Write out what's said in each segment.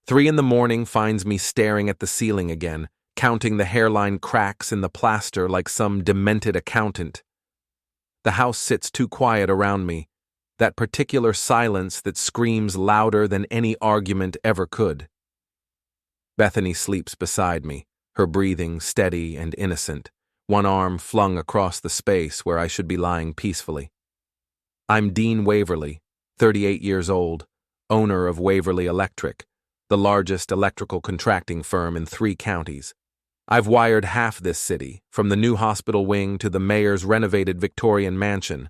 3 in the morning finds me staring at the ceiling again, counting the hairline cracks in the plaster like some demented accountant. The house sits too quiet around me, that particular silence that screams louder than any argument ever could. Bethany sleeps beside me, her breathing steady and innocent, one arm flung across the space where I should be lying peacefully. I'm Dean Waverly, 38 years old, owner of Waverly Electric, the largest electrical contracting firm in 3 counties. I've wired half this city, from the new hospital wing to the mayor's renovated Victorian mansion.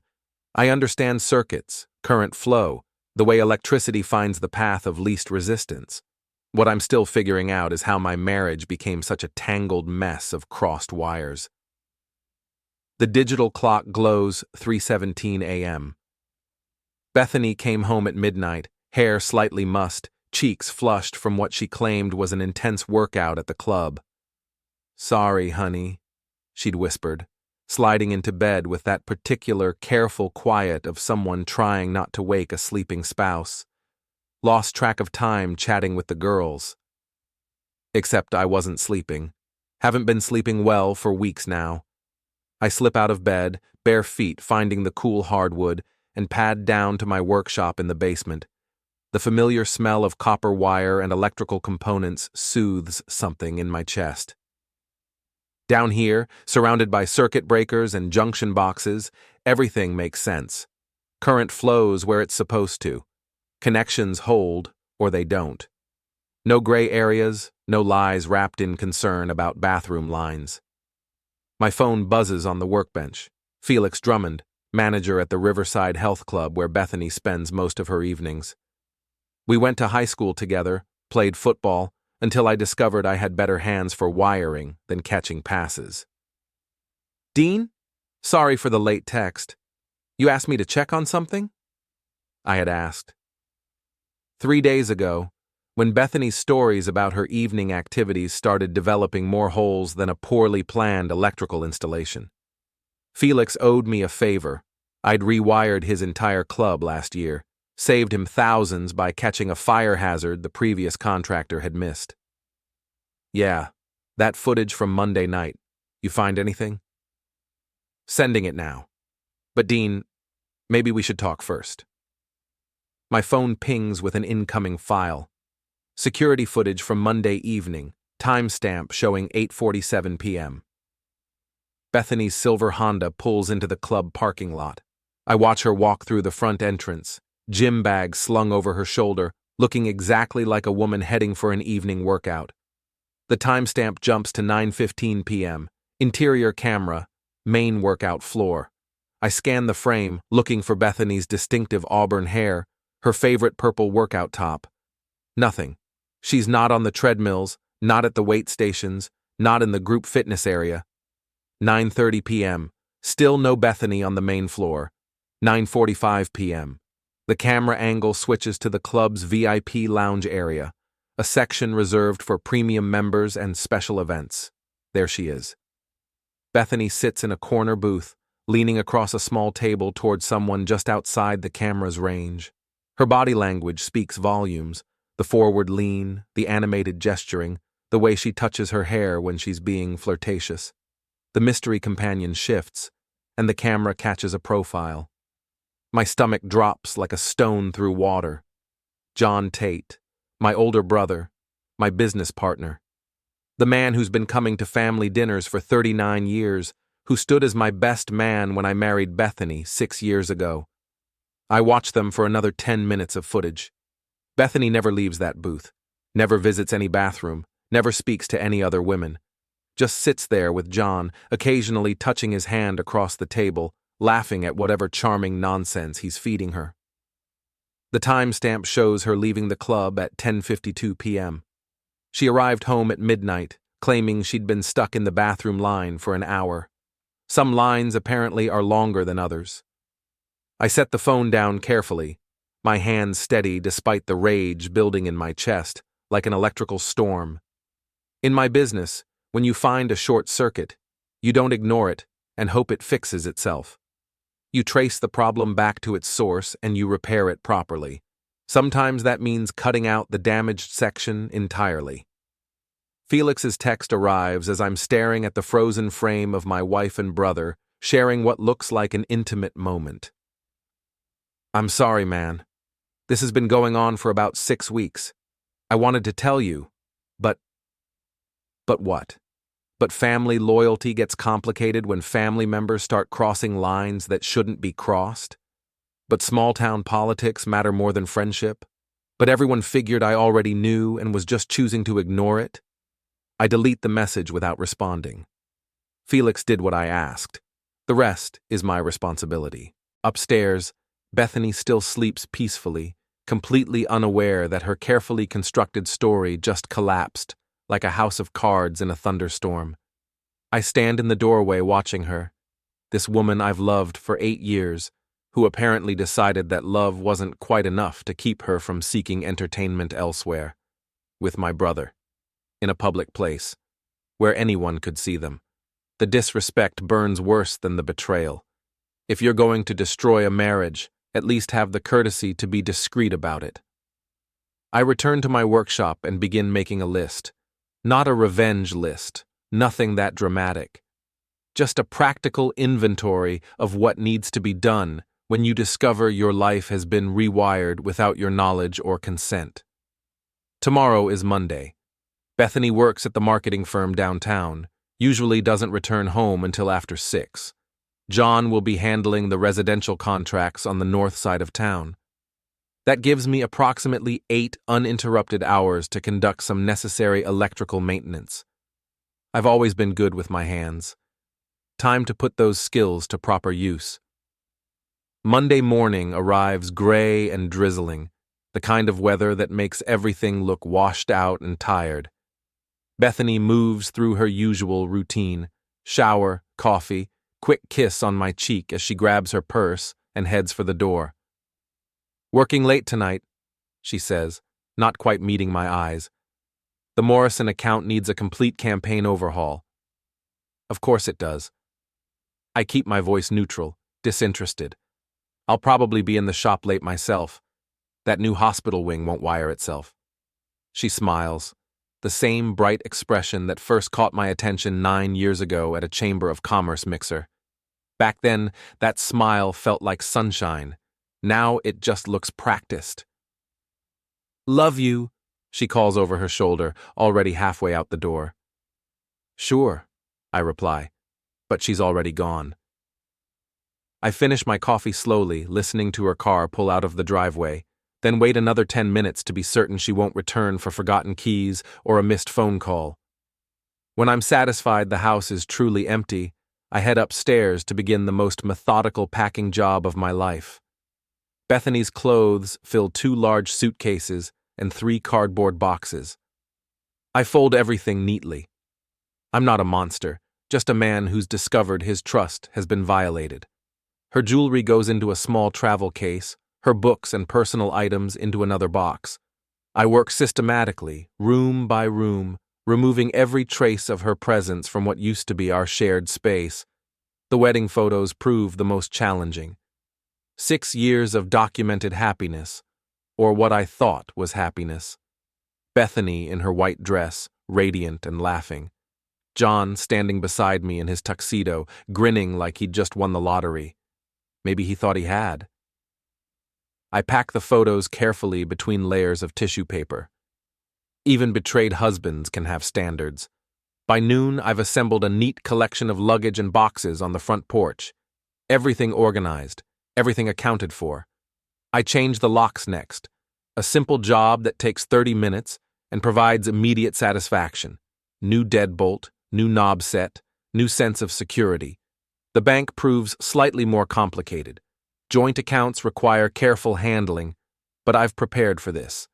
I understand circuits, current flow, the way electricity finds the path of least resistance. What I'm still figuring out is how my marriage became such a tangled mess of crossed wires. The digital clock glows 3:17 a.m. Bethany came home at midnight, hair slightly mussed, cheeks flushed from what she claimed was an intense workout at the club. "Sorry, honey," she'd whispered, sliding into bed with that particular careful quiet of someone trying not to wake a sleeping spouse. Lost track of time chatting with the girls. Except I wasn't sleeping. Haven't been sleeping well for weeks now. I slip out of bed, bare feet finding the cool hardwood, and pad down to my workshop in the basement. The familiar smell of copper wire and electrical components soothes something in my chest. Down here, surrounded by circuit breakers and junction boxes, everything makes sense. Current flows where it's supposed to. Connections hold, or they don't. No gray areas, no lies wrapped in concern about bathroom lines. My phone buzzes on the workbench. Felix Drummond, manager at the Riverside Health Club where Bethany spends most of her evenings. We went to high school together, played football, until I discovered I had better hands for wiring than catching passes. "Dean? Sorry for the late text. You asked me to check on something?" I had asked. 3 days ago, when Bethany's stories about her evening activities started developing more holes than a poorly planned electrical installation. Felix owed me a favor. I'd rewired his entire club last year, saved him thousands by catching a fire hazard the previous contractor had missed. "Yeah, that footage from Monday night. You find anything?" "Sending it now. But Dean, maybe we should talk first." My phone pings with an incoming file. Security footage from Monday evening, timestamp showing 8:47 p.m. Bethany's silver Honda pulls into the club parking lot. I watch her walk through the front entrance, gym bag slung over her shoulder, looking exactly like a woman heading for an evening workout. The timestamp jumps to 9:15 p.m., interior camera, main workout floor. I scan the frame, looking for Bethany's distinctive auburn hair, her favorite purple workout top. Nothing. She's not on the treadmills, not at the weight stations, not in the group fitness area. 9:30 p.m., still no Bethany on the main floor. 9:45 p.m. The camera angle switches to the club's VIP lounge area, a section reserved for premium members and special events. There she is. Bethany sits in a corner booth, leaning across a small table toward someone just outside the camera's range. Her body language speaks volumes, the forward lean, the animated gesturing, the way she touches her hair when she's being flirtatious. The mystery companion shifts, and the camera catches a profile. My stomach drops like a stone through water. Jon Tate, my older brother, my business partner. The man who's been coming to family dinners for 39 years, who stood as my best man when I married Bethany 6 years ago. I watch them for another 10 minutes of footage. Bethany never leaves that booth, never visits any bathroom, never speaks to any other women. Just sits there with Jon, occasionally touching his hand across the table, laughing at whatever charming nonsense he's feeding her. The timestamp shows her leaving the club at 10:52 p.m. She arrived home at midnight, claiming she'd been stuck in the bathroom line for an hour. Some lines apparently are longer than others. I set the phone down carefully, my hands steady despite the rage building in my chest, like an electrical storm. In my business, when you find a short circuit, you don't ignore it and hope it fixes itself. You trace the problem back to its source and you repair it properly. Sometimes that means cutting out the damaged section entirely. Felix's text arrives as I'm staring at the frozen frame of my wife and brother, sharing what looks like an intimate moment. I'm sorry, man. This has been going on for about 6 weeks. I wanted to tell you, but what? But family loyalty gets complicated when family members start crossing lines that shouldn't be crossed? But small-town politics matter more than friendship? But everyone figured I already knew and was just choosing to ignore it? I delete the message without responding. Felix did what I asked. The rest is my responsibility. Upstairs, Bethany still sleeps peacefully, completely unaware that her carefully constructed story just collapsed like a house of cards in a thunderstorm. I stand in the doorway watching her, this woman I've loved for 8 years, who apparently decided that love wasn't quite enough to keep her from seeking entertainment elsewhere, with my brother, in a public place, where anyone could see them. The disrespect burns worse than the betrayal. If you're going to destroy a marriage, at least have the courtesy to be discreet about it. I return to my workshop and begin making a list. Not a revenge list, nothing that dramatic. Just a practical inventory of what needs to be done when you discover your life has been rewired without your knowledge or consent. Tomorrow is Monday. Bethany works at the marketing firm downtown, usually doesn't return home until after 6. Jon will be handling the residential contracts on the north side of town. That gives me approximately 8 uninterrupted hours to conduct some necessary electrical maintenance. I've always been good with my hands. Time to put those skills to proper use. Monday morning arrives gray and drizzling, the kind of weather that makes everything look washed out and tired. Bethany moves through her usual routine: shower, coffee, quick kiss on my cheek as she grabs her purse and heads for the door. "Working late tonight," she says, not quite meeting my eyes. "The Morrison account needs a complete campaign overhaul." Of course it does. I keep my voice neutral, disinterested. I'll probably be in the shop late myself. That new hospital wing won't wire itself. She smiles, the same bright expression that first caught my attention 9 years ago at a Chamber of Commerce mixer. Back then, that smile felt like sunshine. Now it just looks practiced. "Love you," she calls over her shoulder, already halfway out the door. "Sure," I reply, but she's already gone. I finish my coffee slowly, listening to her car pull out of the driveway, then wait another 10 minutes to be certain she won't return for forgotten keys or a missed phone call. When I'm satisfied the house is truly empty, I head upstairs to begin the most methodical packing job of my life. Bethany's clothes fill 2 large suitcases and 3 cardboard boxes. I fold everything neatly. I'm not a monster, just a man who's discovered his trust has been violated. Her jewelry goes into a small travel case, her books and personal items into another box. I work systematically, room by room, removing every trace of her presence from what used to be our shared space. The wedding photos prove the most challenging. 6 years of documented happiness, or what I thought was happiness. Bethany in her white dress, radiant and laughing. Jon standing beside me in his tuxedo, grinning like he'd just won the lottery. Maybe he thought he had. I pack the photos carefully between layers of tissue paper. Even betrayed husbands can have standards. By noon, I've assembled a neat collection of luggage and boxes on the front porch. Everything organized, everything accounted for. I change the locks next, a simple job that takes 30 minutes and provides immediate satisfaction. New deadbolt, new knob set, new sense of security. The bank proves slightly more complicated. Joint accounts require careful handling, but I've prepared for this.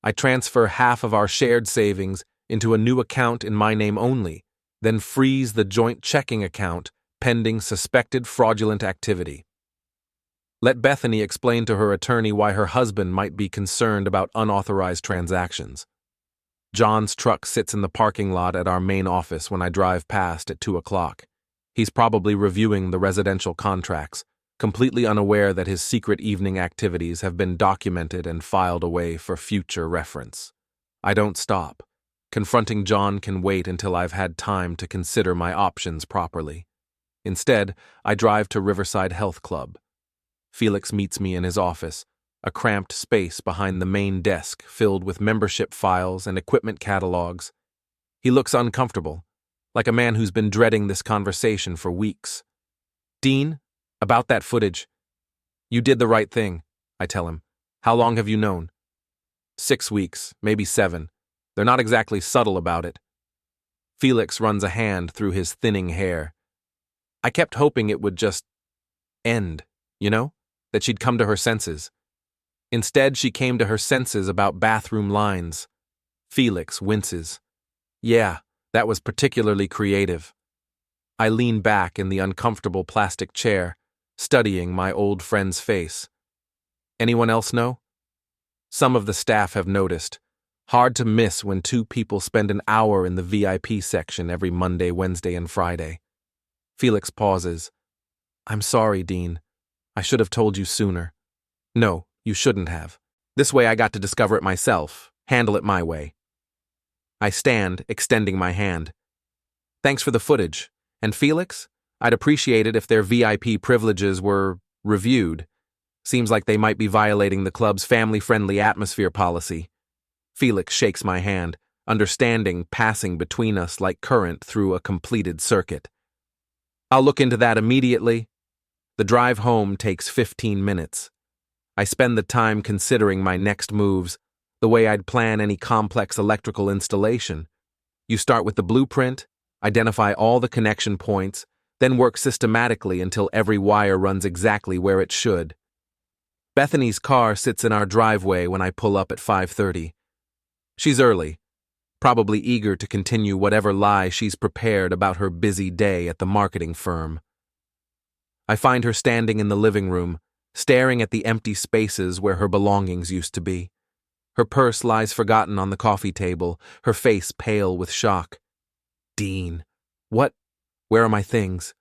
I transfer half of our shared savings into a new account in my name only, then freeze the joint checking account pending suspected fraudulent activity. Let Bethany explain to her attorney why her husband might be concerned about unauthorized transactions. Jon's truck sits in the parking lot at our main office when I drive past at 2 o'clock. He's probably reviewing the residential contracts, completely unaware that his secret evening activities have been documented and filed away for future reference. I don't stop. Confronting Jon can wait until I've had time to consider my options properly. Instead, I drive to Riverside Health Club. Felix meets me in his office, a cramped space behind the main desk filled with membership files and equipment catalogs. He looks uncomfortable, like a man who's been dreading this conversation for weeks. "Dean, about that footage. You did the right thing," I tell him. "How long have you known?" 6 weeks, maybe 7. They're not exactly subtle about it. Felix runs a hand through his thinning hair. "I kept hoping it would just end, that she'd come to her senses. Instead, she came to her senses about bathroom lines." Felix winces. "Yeah, that was particularly creative." I lean back in the uncomfortable plastic chair, studying my old friend's face. "Anyone else know?" "Some of the staff have noticed. Hard to miss when 2 people spend an hour in the VIP section every Monday, Wednesday, and Friday." Felix pauses. "I'm sorry, Dean. I should have told you sooner." "No, you shouldn't have. This way I got to discover it myself, handle it my way." I stand, extending my hand. "Thanks for the footage. And Felix, I'd appreciate it if their VIP privileges were reviewed. Seems like they might be violating the club's family-friendly atmosphere policy." Felix shakes my hand, understanding passing between us like current through a completed circuit. "I'll look into that immediately." The drive home takes 15 minutes. I spend the time considering my next moves, the way I'd plan any complex electrical installation. You start with the blueprint, identify all the connection points, then work systematically until every wire runs exactly where it should. Bethany's car sits in our driveway when I pull up at 5:30. She's early, probably eager to continue whatever lie she's prepared about her busy day at the marketing firm. I find her standing in the living room, staring at the empty spaces where her belongings used to be. Her purse lies forgotten on the coffee table, her face pale with shock. "Dean, what? Where are my things?"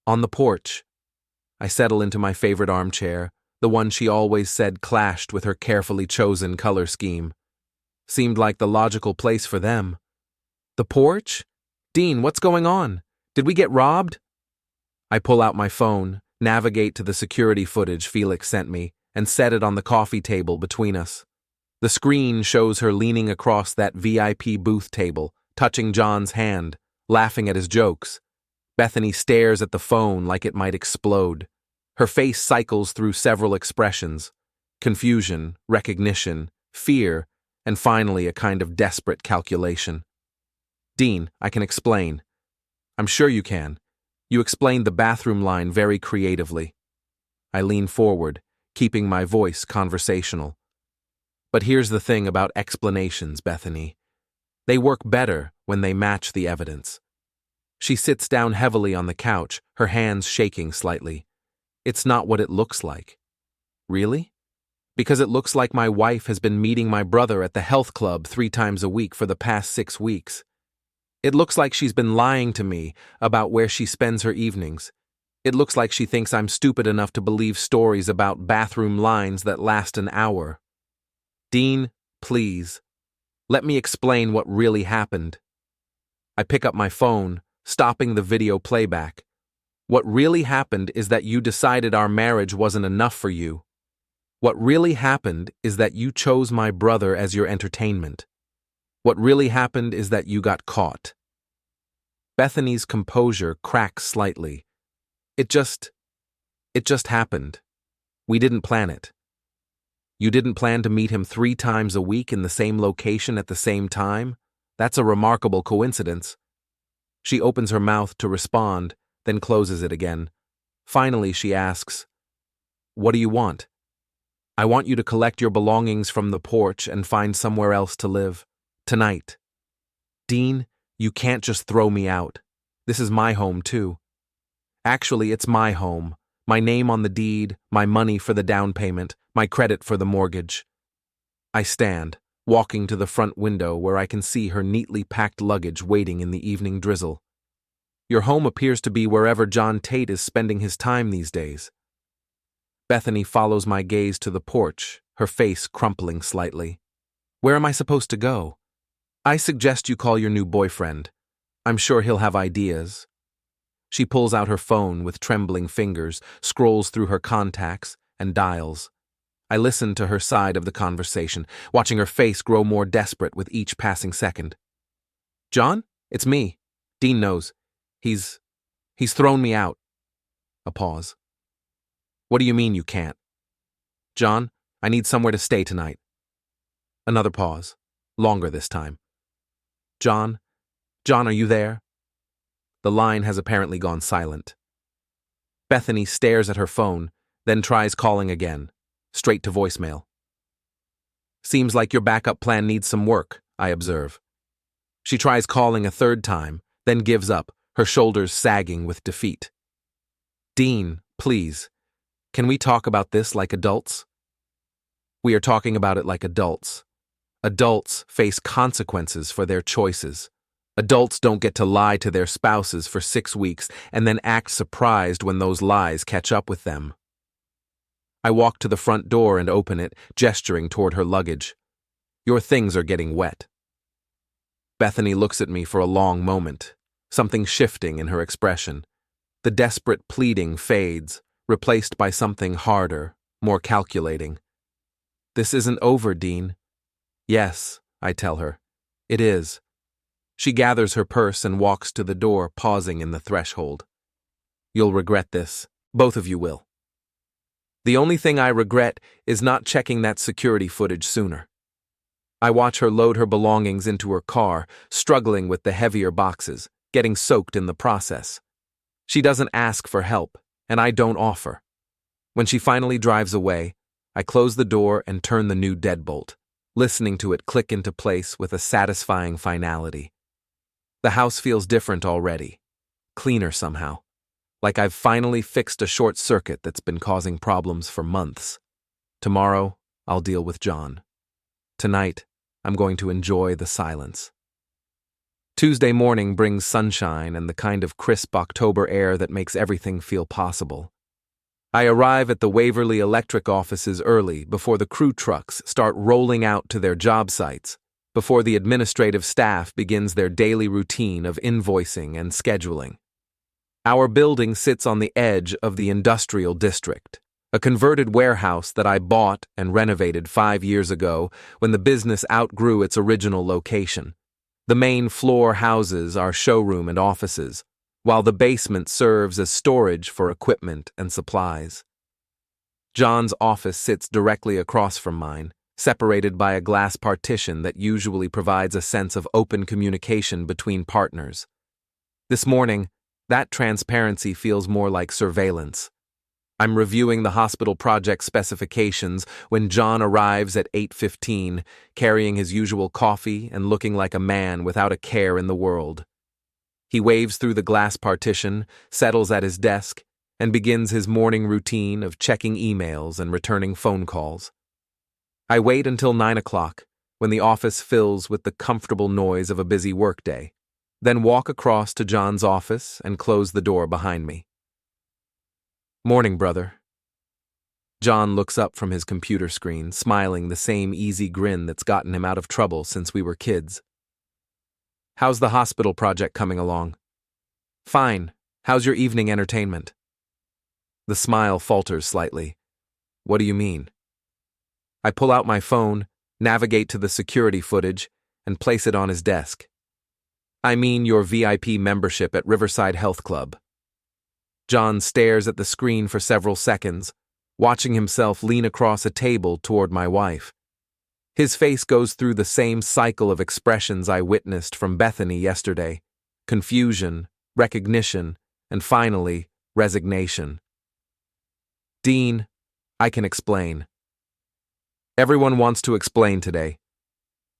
"On the porch." I settle into my favorite armchair, the one she always said clashed with her carefully chosen color scheme. Seemed like the logical place for them. "The porch? Dean, what's going on? Did we get robbed?" I pull out my phone, navigate to the security footage Felix sent me, and set it on the coffee table between us. The screen shows her leaning across that VIP booth table, touching Jon's hand, laughing at his jokes. Bethany stares at the phone like it might explode. Her face cycles through several expressions: confusion, recognition, fear, and finally a kind of desperate calculation. "Dean, I can explain." "I'm sure you can. You explained the bathroom line very creatively." I lean forward, keeping my voice conversational. "But here's the thing about explanations, Bethany. They work better when they match the evidence." She sits down heavily on the couch, her hands shaking slightly. "It's not what it looks like." "Really?" "Because it looks like my wife has been meeting my brother at the health club 3 times a week for the past 6 weeks. It looks like she's been lying to me about where she spends her evenings. It looks like she thinks I'm stupid enough to believe stories about bathroom lines that last an hour." "Dean, please. Let me explain what really happened." I pick up my phone, stopping the video playback. "What really happened is that you decided our marriage wasn't enough for you. What really happened is that you chose my brother as your entertainment. What really happened is that you got caught." Bethany's composure cracks slightly. It just happened. We didn't plan it." "You didn't plan to meet him 3 times a week in the same location at the same time? That's a remarkable coincidence." She opens her mouth to respond, then closes it again. Finally, she asks, "What do you want?" "I want you to collect your belongings from the porch and find somewhere else to live. Tonight." "Dean, you can't just throw me out. This is my home, too." "Actually, it's my home. My name on the deed, my money for the down payment, my credit for the mortgage." I stand, walking to the front window where I can see her neatly packed luggage waiting in the evening drizzle. "Your home appears to be wherever Jon Tate is spending his time these days." Bethany follows my gaze to the porch, her face crumpling slightly. Where am I supposed to go? I suggest you call your new boyfriend. I'm sure he'll have ideas. She pulls out her phone with trembling fingers, scrolls through her contacts, and dials. I listen to her side of the conversation, watching her face grow more desperate with each passing second. John? It's me. Dean knows. He's thrown me out. A pause. What do you mean you can't? John, I need somewhere to stay tonight. Another pause. Longer this time. John, are you there? The line has apparently gone silent. Bethany stares at her phone, then tries calling again, straight to voicemail. Seems like your backup plan needs some work, I observe. She tries calling a third time, then gives up, her shoulders sagging with defeat. Dean, please. Can we talk about this like adults? We are talking about it like adults. Adults face consequences for their choices. Adults don't get to lie to their spouses for 6 weeks and then act surprised when those lies catch up with them. I walk to the front door and open it, gesturing toward her luggage. Your things are getting wet. Bethany looks at me for a long moment, something shifting in her expression. The desperate pleading fades, replaced by something harder, more calculating. This isn't over, Dean. Yes, I tell her. It is. She gathers her purse and walks to the door, pausing in the threshold. You'll regret this. Both of you will. The only thing I regret is not checking that security footage sooner. I watch her load her belongings into her car, struggling with the heavier boxes, getting soaked in the process. She doesn't ask for help, and I don't offer. When she finally drives away, I close the door and turn the new deadbolt, listening to it click into place with a satisfying finality. The house feels different already, cleaner somehow, like I've finally fixed a short circuit that's been causing problems for months. Tomorrow, I'll deal with John. Tonight, I'm going to enjoy the silence. Tuesday morning brings sunshine and the kind of crisp October air that makes everything feel possible. I arrive at the Waverly Electric offices early before the crew trucks start rolling out to their job sites, before the administrative staff begins their daily routine of invoicing and scheduling. Our building sits on the edge of the industrial district, a converted warehouse that I bought and renovated 5 years ago when the business outgrew its original location. The main floor houses our showroom and offices, while the basement serves as storage for equipment and supplies. John's office sits directly across from mine, separated by a glass partition that usually provides a sense of open communication between partners. This morning, that transparency feels more like surveillance. I'm reviewing the hospital project specifications when John arrives at 8:15, carrying his usual coffee and looking like a man without a care in the world. He waves through the glass partition, settles at his desk, and begins his morning routine of checking emails and returning phone calls. I wait until 9 o'clock, when the office fills with the comfortable noise of a busy workday, then walk across to John's office and close the door behind me. Morning, brother. John looks up from his computer screen, smiling the same easy grin that's gotten him out of trouble since we were kids. How's the hospital project coming along? Fine. How's your evening entertainment? The smile falters slightly. What do you mean? I pull out my phone, navigate to the security footage, and place it on his desk. I mean your VIP membership at Riverside Health Club. John stares at the screen for several seconds, watching himself lean across a table toward my wife. His face goes through the same cycle of expressions I witnessed from Bethany yesterday: confusion, recognition, and finally, resignation. Dean, I can explain. Everyone wants to explain today.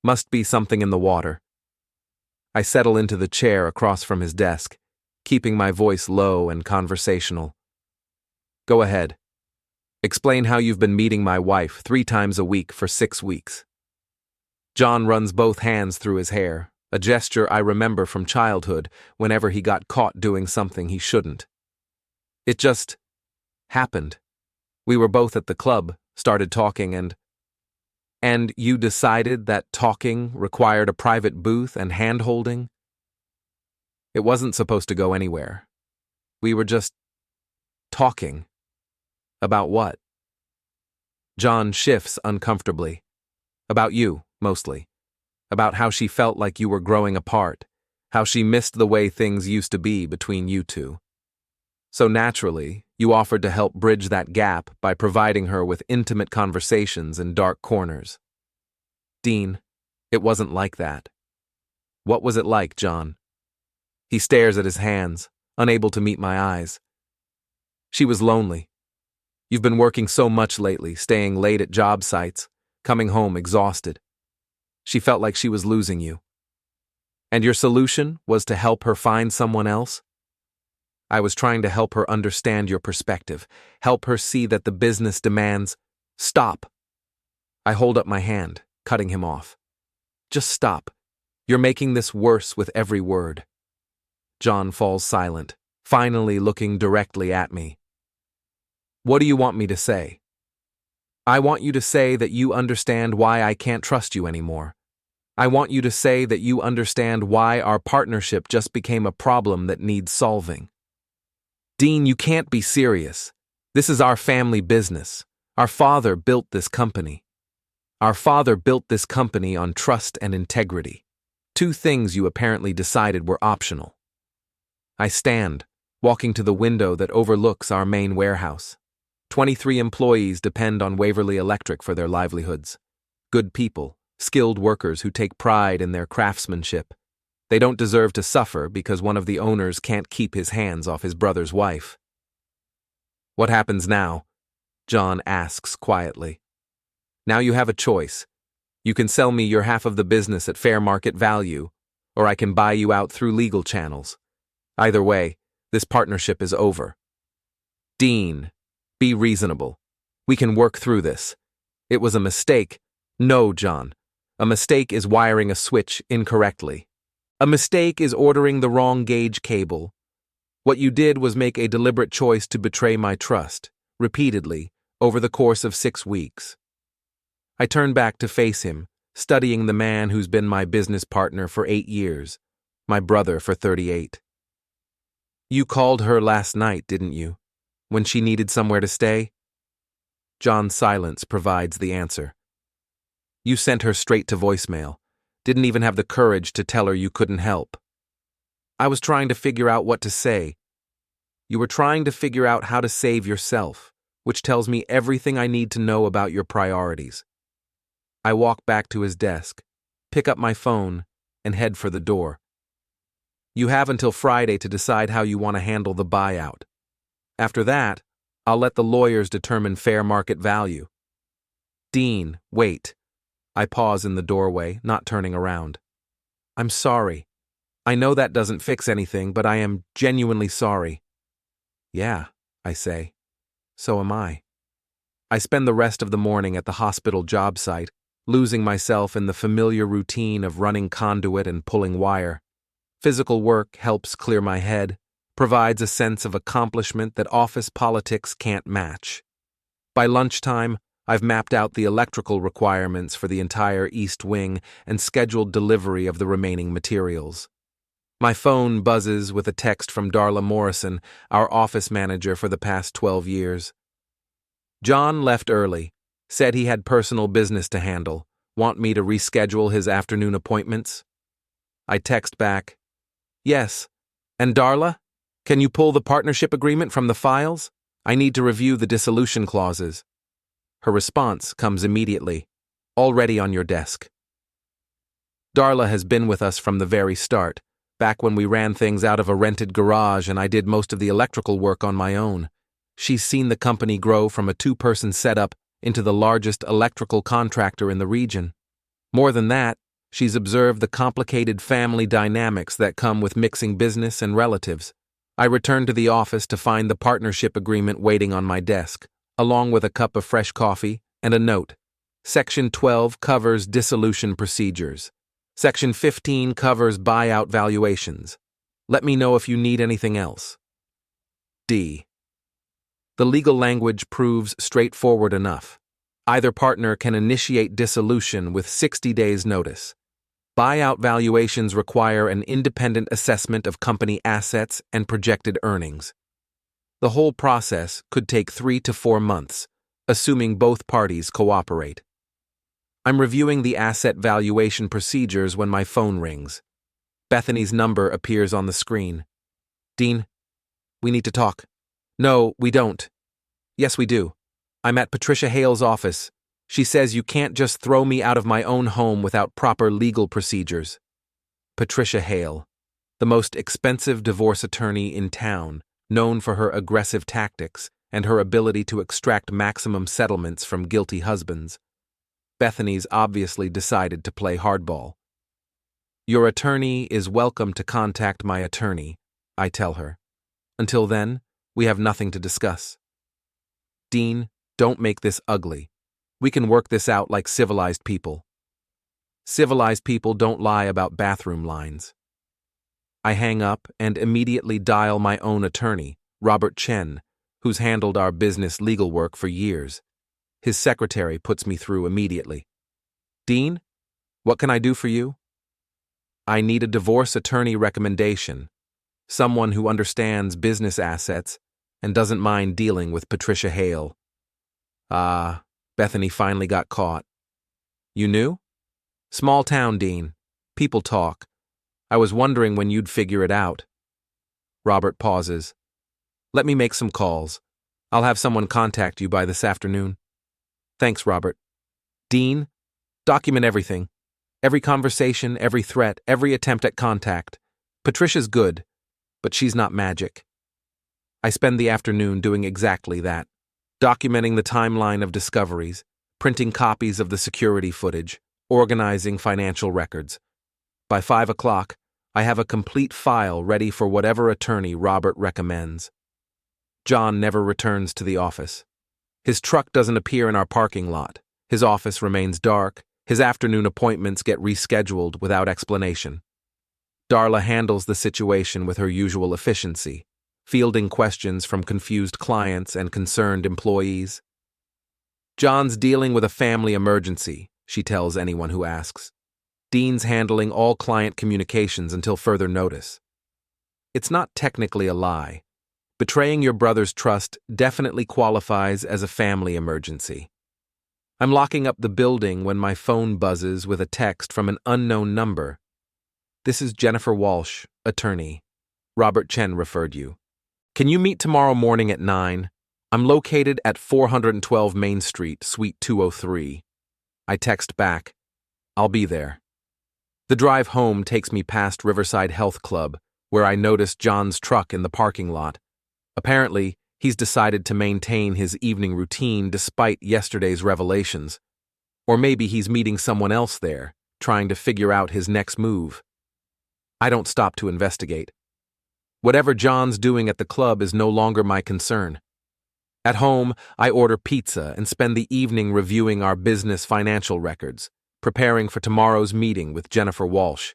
Must be something in the water. I settle into the chair across from his desk, keeping my voice low and conversational. Go ahead. Explain how you've been meeting my wife 3 times a week for 6 weeks. John runs both hands through his hair, a gesture I remember from childhood whenever he got caught doing something he shouldn't. It just happened. We were both at the club, started talking, and you decided that talking required a private booth and hand-holding? It wasn't supposed to go anywhere. We were just talking. About what? Jon shifts uncomfortably. About you, mostly. About how she felt like you were growing apart, how she missed the way things used to be between you two. So naturally, you offered to help bridge that gap by providing her with intimate conversations in dark corners. Dean, it wasn't like that. What was it like, Jon? He stares at his hands, unable to meet my eyes. She was lonely. You've been working so much lately, staying late at job sites, coming home exhausted. She felt like she was losing you. And your solution was to help her find someone else? I was trying to help her understand your perspective, help her see that the business demands. Stop. I hold up my hand, cutting him off. Just stop. You're making this worse with every word. Jon falls silent, finally looking directly at me. What do you want me to say? I want you to say that you understand why I can't trust you anymore. I want you to say that you understand why our partnership just became a problem that needs solving. Dean, you can't be serious. This is our family business. Our father built this company. Our father built this company on trust and integrity. Two things you apparently decided were optional. I stand, walking to the window that overlooks our main warehouse. 23 employees depend on Waverly Electric for their livelihoods. Good people, skilled workers who take pride in their craftsmanship. They don't deserve to suffer because one of the owners can't keep his hands off his brother's wife. What happens now? Jon asks quietly. Now you have a choice. You can sell me your half of the business at fair market value, or I can buy you out through legal channels. Either way, this partnership is over. Dean, be reasonable. We can work through this. It was a mistake. No, Jon. A mistake is wiring a switch incorrectly. A mistake is ordering the wrong gauge cable. What you did was make a deliberate choice to betray my trust, repeatedly, over the course of 6 weeks. I turn back to face him, studying the man who's been my business partner for 8 years, my brother for 38. You called her last night, didn't you? When she needed somewhere to stay? Jon's silence provides the answer. You sent her straight to voicemail. Didn't even have the courage to tell her you couldn't help. I was trying to figure out what to say. You were trying to figure out how to save yourself, which tells me everything I need to know about your priorities. I walk back to his desk, pick up my phone, and head for the door. You have until Friday to decide how you want to handle the buyout. After that, I'll let the lawyers determine fair market value. Dean, wait. I pause in the doorway, not turning around. I'm sorry. I know that doesn't fix anything, but I am genuinely sorry. Yeah, I say. So am I. I spend the rest of the morning at the hospital job site, losing myself in the familiar routine of running conduit and pulling wire. Physical work helps clear my head, provides a sense of accomplishment that office politics can't match. By lunchtime, I've mapped out the electrical requirements for the entire East Wing and scheduled delivery of the remaining materials. My phone buzzes with a text from Darla Morrison, our office manager for the past 12 years. Jon left early, said he had personal business to handle, want me to reschedule his afternoon appointments? I text back, yes. And Darla? Can you pull the partnership agreement from the files? I need to review the dissolution clauses. Her response comes immediately, already on your desk. Darla has been with us from the very start, back when we ran things out of a rented garage and I did most of the electrical work on my own. She's seen the company grow from a 2-person setup into the largest electrical contractor in the region. More than that, she's observed the complicated family dynamics that come with mixing business and relatives. I returned to the office to find the partnership agreement waiting on my desk, along with a cup of fresh coffee and a note. Section 12 covers dissolution procedures. Section 15 covers buyout valuations. Let me know if you need anything else. D. The legal language proves straightforward enough. Either partner can initiate dissolution with 60 days' notice. Buyout valuations require an independent assessment of company assets and projected earnings. The whole process could take 3 to 4 months, assuming both parties cooperate. I'm reviewing the asset valuation procedures when my phone rings. Bethany's number appears on the screen. Dean, we need to talk. No, we don't. Yes, we do. I'm at Patricia Hale's office. She says you can't just throw me out of my own home without proper legal procedures. Patricia Hale, the most expensive divorce attorney in town, known for her aggressive tactics and her ability to extract maximum settlements from guilty husbands. Bethany's obviously decided to play hardball. Your attorney is welcome to contact my attorney, I tell her. Until then, we have nothing to discuss. Dean, don't make this ugly. We can work this out like civilized people. Civilized people don't lie about bathroom lines. I hang up and immediately dial my own attorney, Robert Chen, who's handled our business legal work for years. His secretary puts me through immediately. Dean, what can I do for you? I need a divorce attorney recommendation, someone who understands business assets and doesn't mind dealing with Patricia Hale. Bethany finally got caught. You knew? Small town, Dean. People talk. I was wondering when you'd figure it out. Robert pauses. Let me make some calls. I'll have someone contact you by this afternoon. Thanks, Robert. Dean, document everything. Every conversation, every threat, every attempt at contact. Patricia's good, but she's not magic. I spend the afternoon doing exactly that, documenting the timeline of discoveries, printing copies of the security footage, organizing financial records. By 5 o'clock, I have a complete file ready for whatever attorney Robert recommends. John never returns to the office. His truck doesn't appear in our parking lot. His office remains dark. His afternoon appointments get rescheduled without explanation. Darla handles the situation with her usual efficiency, fielding questions from confused clients and concerned employees. John's dealing with a family emergency, she tells anyone who asks. Dean's handling all client communications until further notice. It's not technically a lie. Betraying your brother's trust definitely qualifies as a family emergency. I'm locking up the building when my phone buzzes with a text from an unknown number. This is Jennifer Walsh, attorney. Robert Chen referred you. Can you meet tomorrow morning at 9? I'm located at 412 Main Street, Suite 203. I text back, I'll be there. The drive home takes me past Riverside Health Club, where I notice John's truck in the parking lot. Apparently, he's decided to maintain his evening routine despite yesterday's revelations. Or maybe he's meeting someone else there, trying to figure out his next move. I don't stop to investigate. Whatever John's doing at the club is no longer my concern. At home, I order pizza and spend the evening reviewing our business financial records, preparing for tomorrow's meeting with Jennifer Walsh.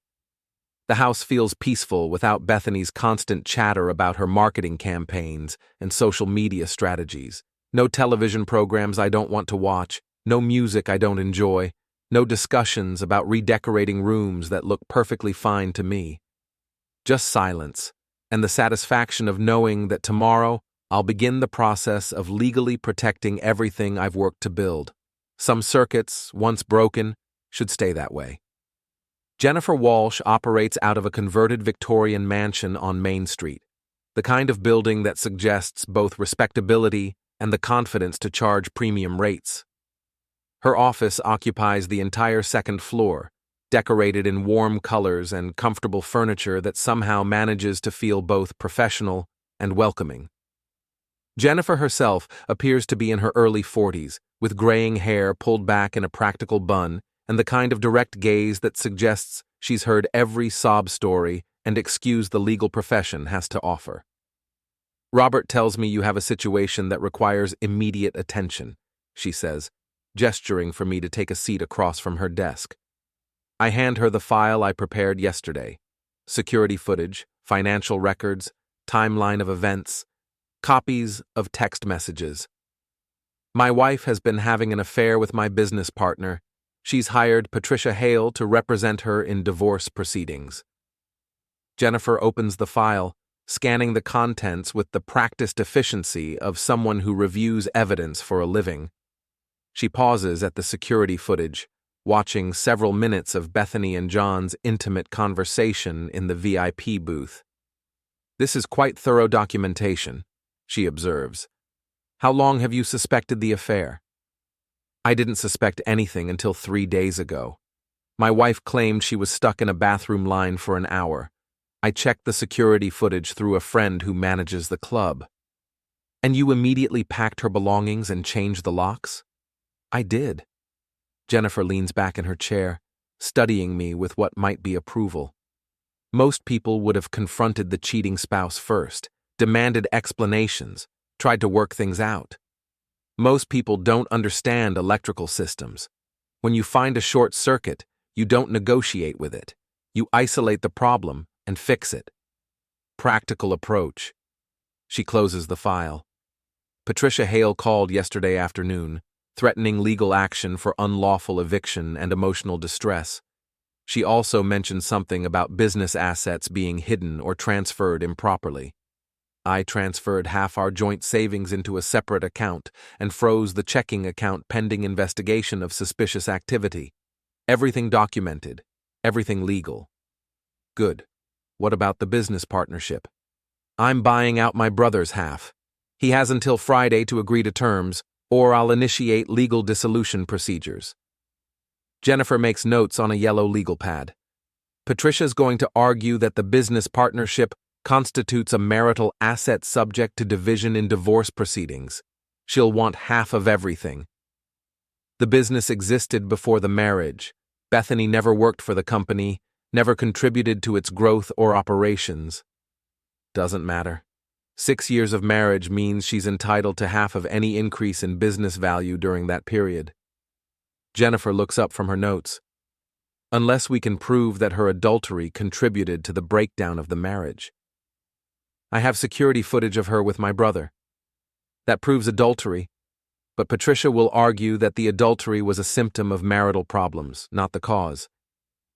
The house feels peaceful without Bethany's constant chatter about her marketing campaigns and social media strategies. No television programs I don't want to watch, no music I don't enjoy, no discussions about redecorating rooms that look perfectly fine to me. Just silence, and the satisfaction of knowing that tomorrow I'll begin the process of legally protecting everything I've worked to build. Some circuits, once broken, should stay that way. Jennifer Walsh operates out of a converted Victorian mansion on Main Street, the kind of building that suggests both respectability and the confidence to charge premium rates. Her office occupies the entire second floor, decorated in warm colors and comfortable furniture that somehow manages to feel both professional and welcoming. Jennifer herself appears to be in her early 40s, with graying hair pulled back in a practical bun and the kind of direct gaze that suggests she's heard every sob story and excuse the legal profession has to offer. Robert tells me you have a situation that requires immediate attention, she says, gesturing for me to take a seat across from her desk. I hand her the file I prepared yesterday. Security footage, financial records, timeline of events, Copies of text messages. My wife has been having an affair with my business partner. She's hired Patricia Hale to represent her in divorce proceedings. Jennifer opens the file, scanning the contents with the practiced efficiency of someone who reviews evidence for a living. She pauses at the security footage, watching several minutes of Bethany and Jon's intimate conversation in the VIP booth. "This is quite thorough documentation," she observes. "How long have you suspected the affair?" "I didn't suspect anything until 3 days ago. My wife claimed she was stuck in a bathroom line for an hour. I checked the security footage through a friend who manages the club." "And you immediately packed her belongings and changed the locks?" "I did." Jennifer leans back in her chair, studying me with what might be approval. Most people would have confronted the cheating spouse first, demanded explanations, tried to work things out. Most people don't understand electrical systems. When you find a short circuit, you don't negotiate with it. You isolate the problem and fix it. Practical approach. She closes the file. Patricia Hale called yesterday afternoon, threatening legal action for unlawful eviction and emotional distress. She also mentioned something about business assets being hidden or transferred improperly. I transferred half our joint savings into a separate account and froze the checking account pending investigation of suspicious activity. Everything documented, everything legal. Good. What about the business partnership? I'm buying out my brother's half. He has until Friday to agree to terms, or I'll initiate legal dissolution procedures. Jennifer makes notes on a yellow legal pad. Patricia's going to argue that the business partnership constitutes a marital asset subject to division in divorce proceedings. She'll want half of everything. The business existed before the marriage. Bethany never worked for the company, never contributed to its growth or operations. Doesn't matter. 6 years of marriage means she's entitled to half of any increase in business value during that period. Jennifer looks up from her notes. Unless we can prove that her adultery contributed to the breakdown of the marriage. I have security footage of her with my brother. That proves adultery, but Patricia will argue that the adultery was a symptom of marital problems, not the cause.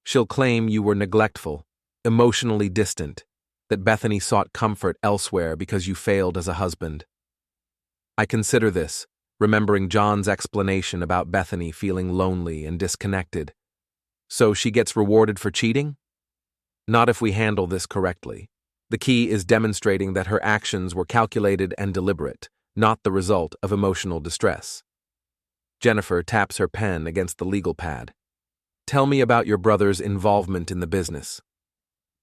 She'll claim you were neglectful, emotionally distant, that Bethany sought comfort elsewhere because you failed as a husband. I consider this, remembering Jon's explanation about Bethany feeling lonely and disconnected. So she gets rewarded for cheating? Not if we handle this correctly. The key is demonstrating that her actions were calculated and deliberate, not the result of emotional distress. Jennifer taps her pen against the legal pad. Tell me about your brother's involvement in the business.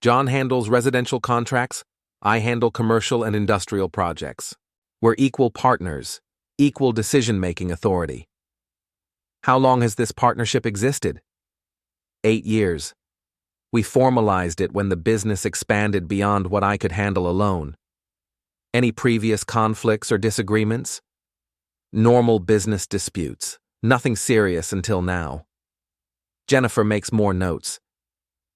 Jon handles residential contracts. I handle commercial and industrial projects. We're equal partners, equal decision-making authority. How long has this partnership existed? 8 years. We formalized it when the business expanded beyond what I could handle alone. Any previous conflicts or disagreements? Normal business disputes. Nothing serious until now. Jennifer makes more notes.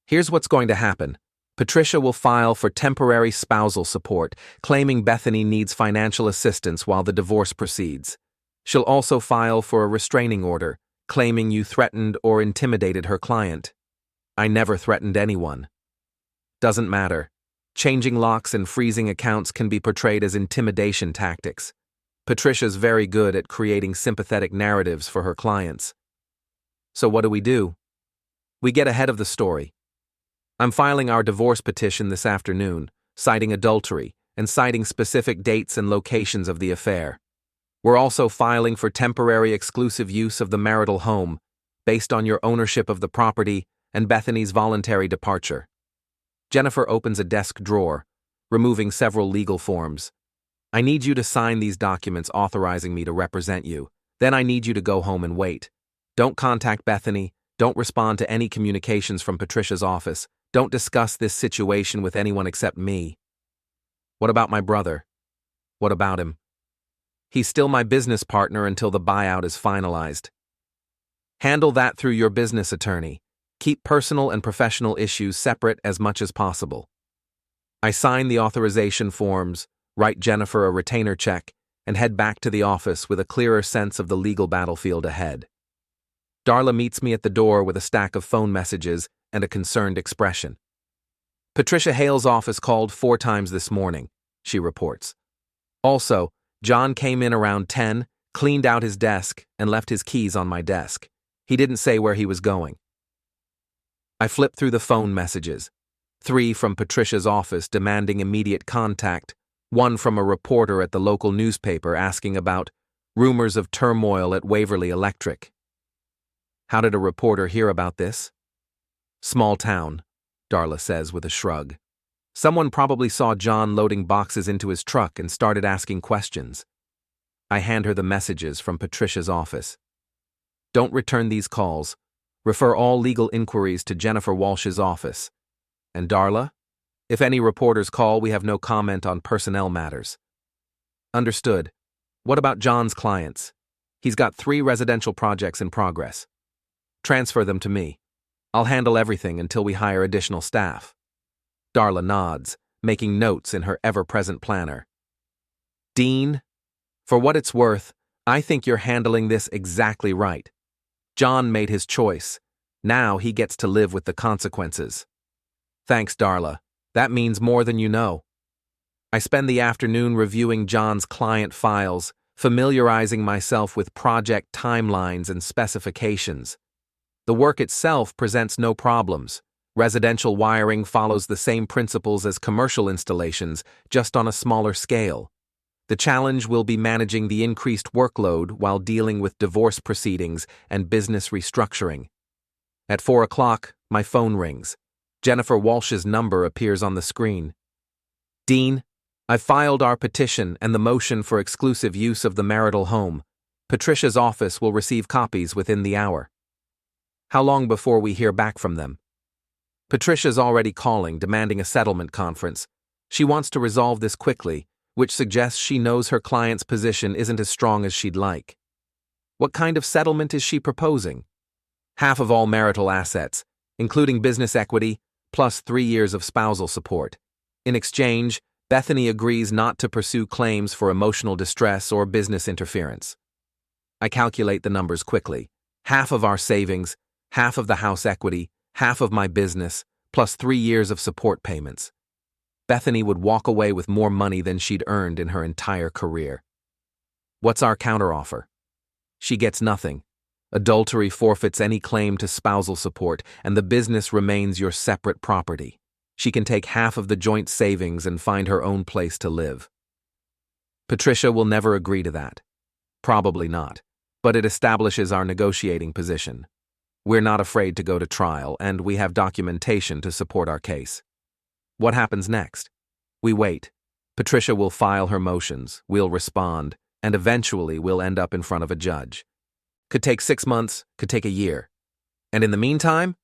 Here's what's going to happen. Patricia will file for temporary spousal support, claiming Bethany needs financial assistance while the divorce proceeds. She'll also file for a restraining order, claiming you threatened or intimidated her client. I never threatened anyone. Doesn't matter. Changing locks and freezing accounts can be portrayed as intimidation tactics. Patricia's very good at creating sympathetic narratives for her clients. So what do? We get ahead of the story. I'm filing our divorce petition this afternoon, citing adultery and citing specific dates and locations of the affair. We're also filing for temporary exclusive use of the marital home, based on your ownership of the property and Bethany's voluntary departure. Jennifer opens a desk drawer, removing several legal forms. I need you to sign these documents authorizing me to represent you. Then I need you to go home and wait. Don't contact Bethany. Don't respond to any communications from Patricia's office. Don't discuss this situation with anyone except me. What about my brother? What about him? He's still my business partner until the buyout is finalized. Handle that through your business attorney. Keep personal and professional issues separate as much as possible. I sign the authorization forms, write Jennifer a retainer check, and head back to the office with a clearer sense of the legal battlefield ahead. Darla meets me at the door with a stack of phone messages and a concerned expression. Patricia Hale's office called 4 times this morning, she reports. Also, Jon came in around 10, cleaned out his desk, and left his keys on my desk. He didn't say where he was going. I flip through the phone messages. 3 from Patricia's office demanding immediate contact, 1 from a reporter at the local newspaper asking about rumors of turmoil at Waverly Electric. How did a reporter hear about this? Small town, Darla says with a shrug. Someone probably saw Jon loading boxes into his truck and started asking questions. I hand her the messages from Patricia's office. Don't return these calls. Refer all legal inquiries to Jennifer Walsh's office. And Darla? If any reporters call, we have no comment on personnel matters. Understood. What about Jon's clients? He's got 3 residential projects in progress. Transfer them to me. I'll handle everything until we hire additional staff. Darla nods, making notes in her ever-present planner. Dean, for what it's worth, I think you're handling this exactly right. Jon made his choice. Now he gets to live with the consequences. Thanks, Darla. That means more than you know. I spend the afternoon reviewing Jon's client files, familiarizing myself with project timelines and specifications. The work itself presents no problems. Residential wiring follows the same principles as commercial installations, just on a smaller scale. The challenge will be managing the increased workload while dealing with divorce proceedings and business restructuring. At 4 o'clock, my phone rings. Jennifer Walsh's number appears on the screen. Dean, I've filed our petition and the motion for exclusive use of the marital home. Patricia's office will receive copies within the hour. How long before we hear back from them? Patricia's already calling, demanding a settlement conference. She wants to resolve this quickly, which suggests she knows her client's position isn't as strong as she'd like. What kind of settlement is she proposing? Half of all marital assets, including business equity, plus 3 years of spousal support. In exchange, Bethany agrees not to pursue claims for emotional distress or business interference. I calculate the numbers quickly. Half of our savings, half of the house equity, half of my business, plus 3 years of support payments. Bethany would walk away with more money than she'd earned in her entire career. What's our counteroffer? She gets nothing. Adultery forfeits any claim to spousal support, and the business remains your separate property. She can take half of the joint savings and find her own place to live. Patricia will never agree to that. Probably not, but it establishes our negotiating position. We're not afraid to go to trial, and we have documentation to support our case. What happens next? We wait. Patricia will file her motions, we'll respond, and eventually we'll end up in front of a judge. Could take 6 months, could take a year. And in the meantime?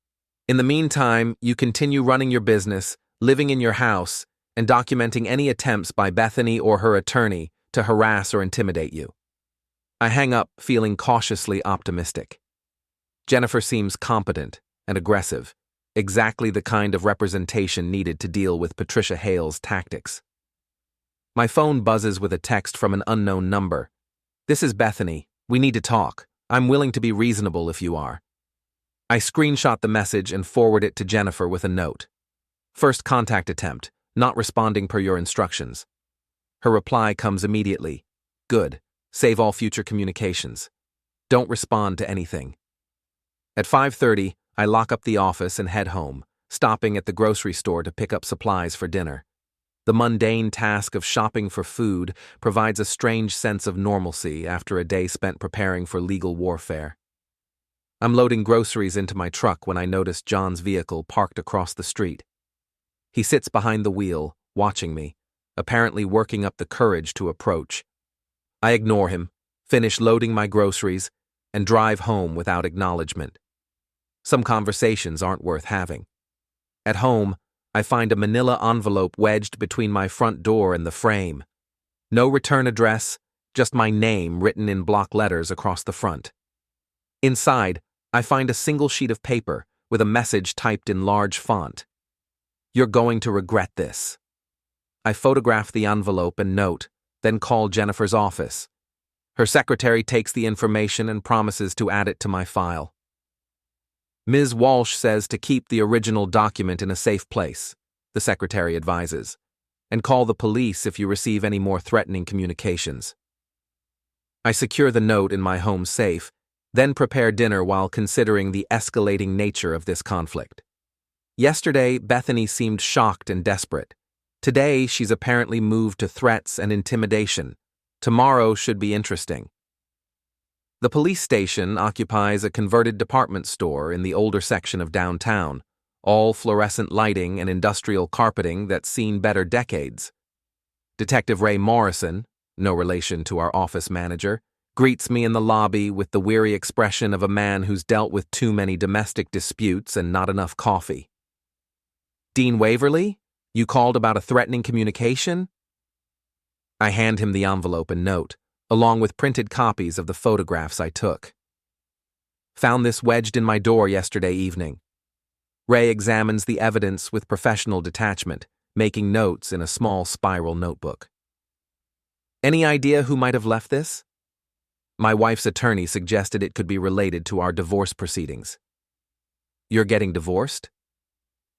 In the meantime, you continue running your business, living in your house, and documenting any attempts by Bethany or her attorney to harass or intimidate you. I hang up, feeling cautiously optimistic. Jennifer seems competent and aggressive, exactly the kind of representation needed to deal with Patricia Hale's tactics. My phone buzzes with a text from an unknown number. This is Bethany. We need to talk. I'm willing to be reasonable if you are. I screenshot the message and forward it to Jennifer with a note. First contact attempt, not responding per your instructions. Her reply comes immediately. Good. Save all future communications. Don't respond to anything. At 5:30, I lock up the office and head home, stopping at the grocery store to pick up supplies for dinner. The mundane task of shopping for food provides a strange sense of normalcy after a day spent preparing for legal warfare. I'm loading groceries into my truck when I notice Jon's vehicle parked across the street. He sits behind the wheel, watching me, apparently working up the courage to approach. I ignore him, finish loading my groceries, and drive home without acknowledgement. Some conversations aren't worth having. At home, I find a manila envelope wedged between my front door and the frame. No return address, just my name written in block letters across the front. Inside, I find a single sheet of paper with a message typed in large font. You're going to regret this. I photograph the envelope and note, then call Jennifer's office. Her secretary takes the information and promises to add it to my file. Ms. Walsh says to keep the original document in a safe place, the secretary advises, and call the police if you receive any more threatening communications. I secure the note in my home safe, then prepare dinner while considering the escalating nature of this conflict. Yesterday, Bethany seemed shocked and desperate. Today, she's apparently moved to threats and intimidation. Tomorrow should be interesting. The police station occupies a converted department store in the older section of downtown, all fluorescent lighting and industrial carpeting that's seen better decades. Detective Ray Morrison, no relation to our office manager, greets me in the lobby with the weary expression of a man who's dealt with too many domestic disputes and not enough coffee. "Dean Waverly, you called about a threatening communication?" I hand him the envelope and note, along with printed copies of the photographs I took. "Found this wedged in my door yesterday evening." Ray examines the evidence with professional detachment, making notes in a small spiral notebook. "Any idea who might have left this?" My wife's attorney suggested it could be related to our divorce proceedings. "You're getting divorced?"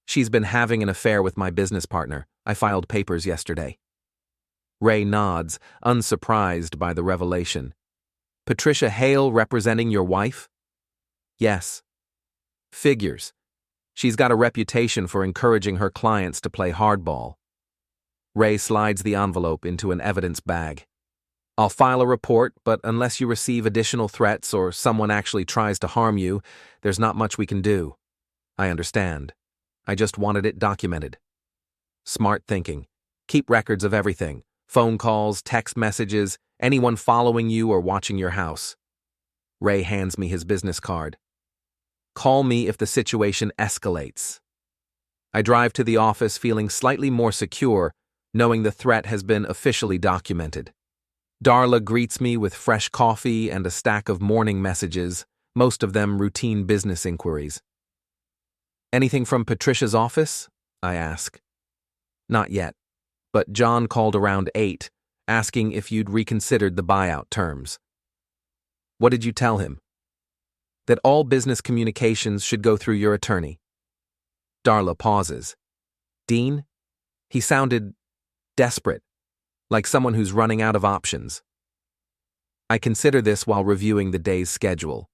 "She's been having an affair with my business partner. I filed papers yesterday." Ray nods, unsurprised by the revelation. "Patricia Hale representing your wife?" "Yes." "Figures. She's got a reputation for encouraging her clients to play hardball." Ray slides the envelope into an evidence bag. "I'll file a report, but unless you receive additional threats or someone actually tries to harm you, there's not much we can do." "I understand. I just wanted it documented." "Smart thinking. Keep records of everything. Phone calls, text messages, anyone following you or watching your house." Ray hands me his business card. "Call me if the situation escalates." I drive to the office feeling slightly more secure, knowing the threat has been officially documented. Darla greets me with fresh coffee and a stack of morning messages, most of them routine business inquiries. "Anything from Patricia's office?" I ask. "Not yet, but John called around 8, asking if you'd reconsidered the buyout terms." "What did you tell him?" "That all business communications should go through your attorney." Darla pauses. "Dean?" He sounded desperate, like someone who's running out of options. I consider this while reviewing the day's schedule.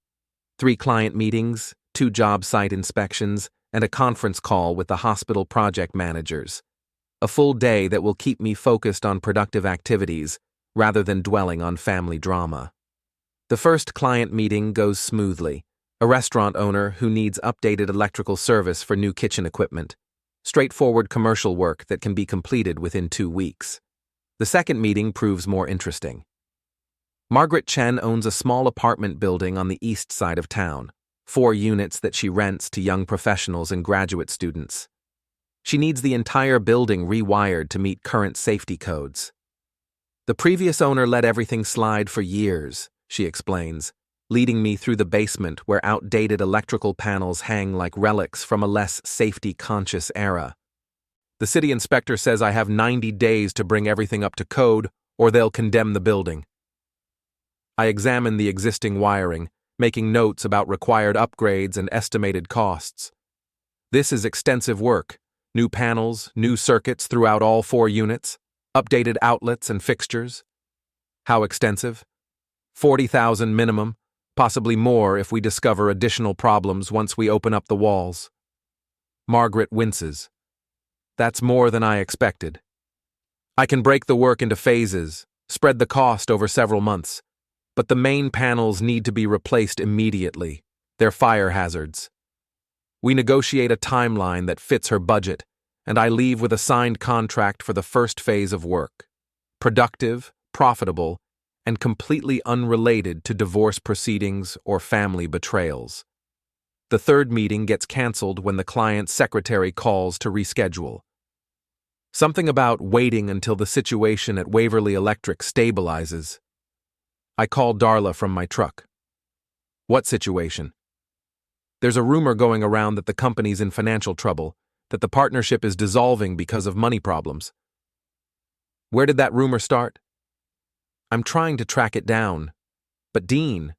3 client meetings, 2 job site inspections, and a conference call with the hospital project managers. A full day that will keep me focused on productive activities rather than dwelling on family drama. The first client meeting goes smoothly. A restaurant owner who needs updated electrical service for new kitchen equipment. Straightforward commercial work that can be completed within 2 weeks. The second meeting proves more interesting. Margaret Chen owns a small apartment building on the east side of town, 4 units that she rents to young professionals and graduate students. She needs the entire building rewired to meet current safety codes. "The previous owner let everything slide for years," she explains, leading me through the basement where outdated electrical panels hang like relics from a less safety-conscious era. "The city inspector says I have 90 days to bring everything up to code, or they'll condemn the building." I examine the existing wiring, making notes about required upgrades and estimated costs. This is extensive work. New panels, new circuits throughout all 4 units, updated outlets and fixtures. How extensive? 40,000 minimum, possibly more if we discover additional problems once we open up the walls. Margaret winces. "That's more than I expected. I can break the work into phases, spread the cost over several months, but the main panels need to be replaced immediately. They're fire hazards." We negotiate a timeline that fits her budget, and I leave with a signed contract for the first phase of work. Productive, profitable, and completely unrelated to divorce proceedings or family betrayals. The third meeting gets canceled when the client's secretary calls to reschedule. Something about waiting until the situation at Waverly Electric stabilizes. I call Darla from my truck. "What situation?" "There's a rumor going around that the company's in financial trouble, that the partnership is dissolving because of money problems." Where did that rumor start? I'm trying to track it down. But Dean,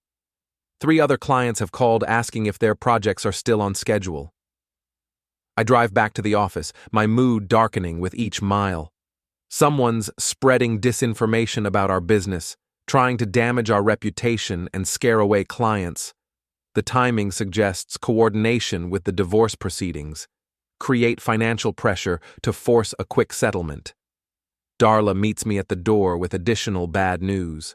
3 other clients have called asking if their projects are still on schedule. I drive back to the office, my mood darkening with each mile. Someone's spreading disinformation about our business, trying to damage our reputation and scare away clients. The timing suggests coordination with the divorce proceedings, create financial pressure to force a quick settlement. Darla meets me at the door with additional bad news.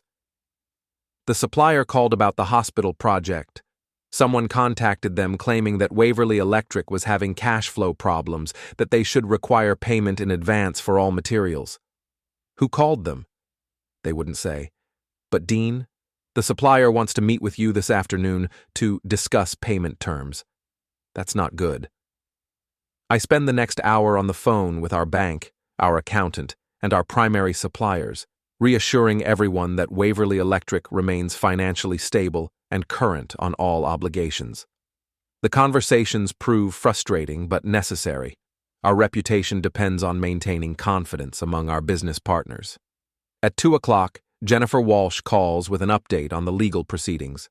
The supplier called about the hospital project. Someone contacted them claiming that Waverly Electric was having cash flow problems, that they should require payment in advance for all materials. Who called them? They wouldn't say. But Dean, the supplier wants to meet with you this afternoon to discuss payment terms. That's not good. I spend the next hour on the phone with our bank, our accountant, and our primary suppliers, reassuring everyone that Waverly Electric remains financially stable and current on all obligations. The conversations prove frustrating but necessary. Our reputation depends on maintaining confidence among our business partners. At 2 o'clock, Jennifer Walsh calls with an update on the legal proceedings.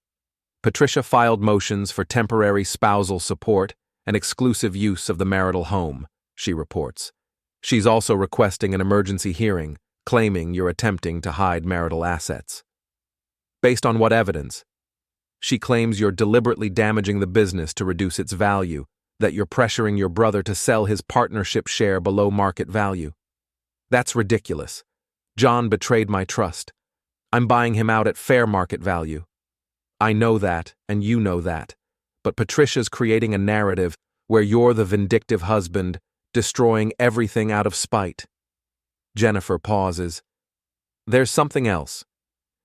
Patricia filed motions for temporary spousal support and exclusive use of the marital home, she reports. She's also requesting an emergency hearing, claiming you're attempting to hide marital assets. Based on what evidence? She claims you're deliberately damaging the business to reduce its value, that you're pressuring your brother to sell his partnership share below market value. That's ridiculous. Jon betrayed my trust. I'm buying him out at fair market value. I know that, and you know that. But Patricia's creating a narrative where you're the vindictive husband, destroying everything out of spite. Jennifer pauses. There's something else.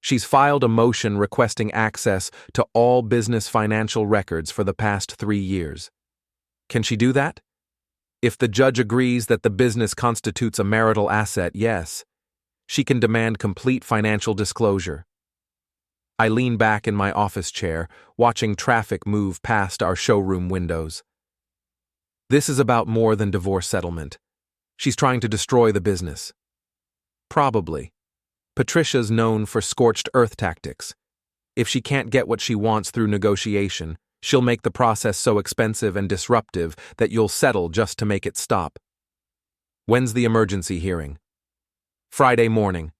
She's filed a motion requesting access to all business financial records for the past 3 years. Can she do that? If the judge agrees that the business constitutes a marital asset, yes. She can demand complete financial disclosure. I lean back in my office chair, watching traffic move past our showroom windows. This is about more than divorce settlement. She's trying to destroy the business. Probably. Patricia's known for scorched earth tactics. If she can't get what she wants through negotiation, she'll make the process so expensive and disruptive that you'll settle just to make it stop. When's the emergency hearing? Friday morning.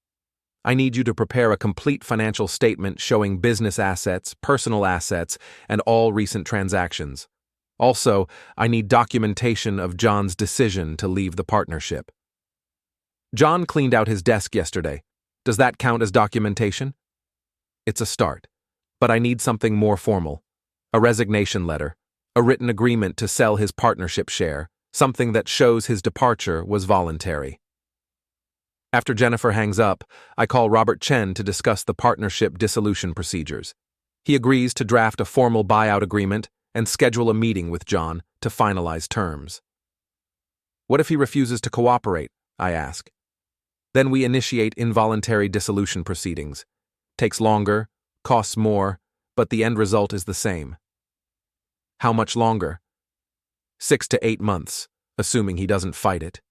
I need you to prepare a complete financial statement showing business assets, personal assets, and all recent transactions. Also, I need documentation of Jon's decision to leave the partnership. Jon cleaned out his desk yesterday. Does that count as documentation? It's a start, but I need something more formal. A resignation letter, a written agreement to sell his partnership share, something that shows his departure was voluntary. After Jennifer hangs up, I call Robert Chen to discuss the partnership dissolution procedures. He agrees to draft a formal buyout agreement and schedule a meeting with Jon to finalize terms. What if he refuses to cooperate? I ask. Then we initiate involuntary dissolution proceedings. Takes longer, costs more, but the end result is the same. How much longer? 6 to 8 months, assuming he doesn't fight it.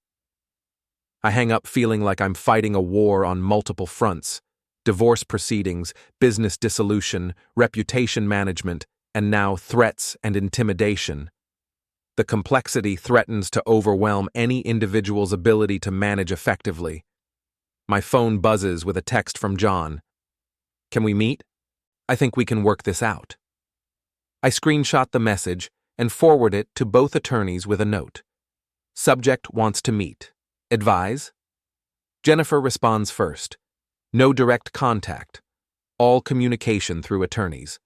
I hang up feeling like I'm fighting a war on multiple fronts: divorce proceedings, business dissolution, reputation management, and now threats and intimidation. The complexity threatens to overwhelm any individual's ability to manage effectively. My phone buzzes with a text from Jon. Can we meet? I think we can work this out. I screenshot the message and forward it to both attorneys with a note. Subject wants to meet. Advise? Jennifer responds first. No direct contact. All communication through attorneys.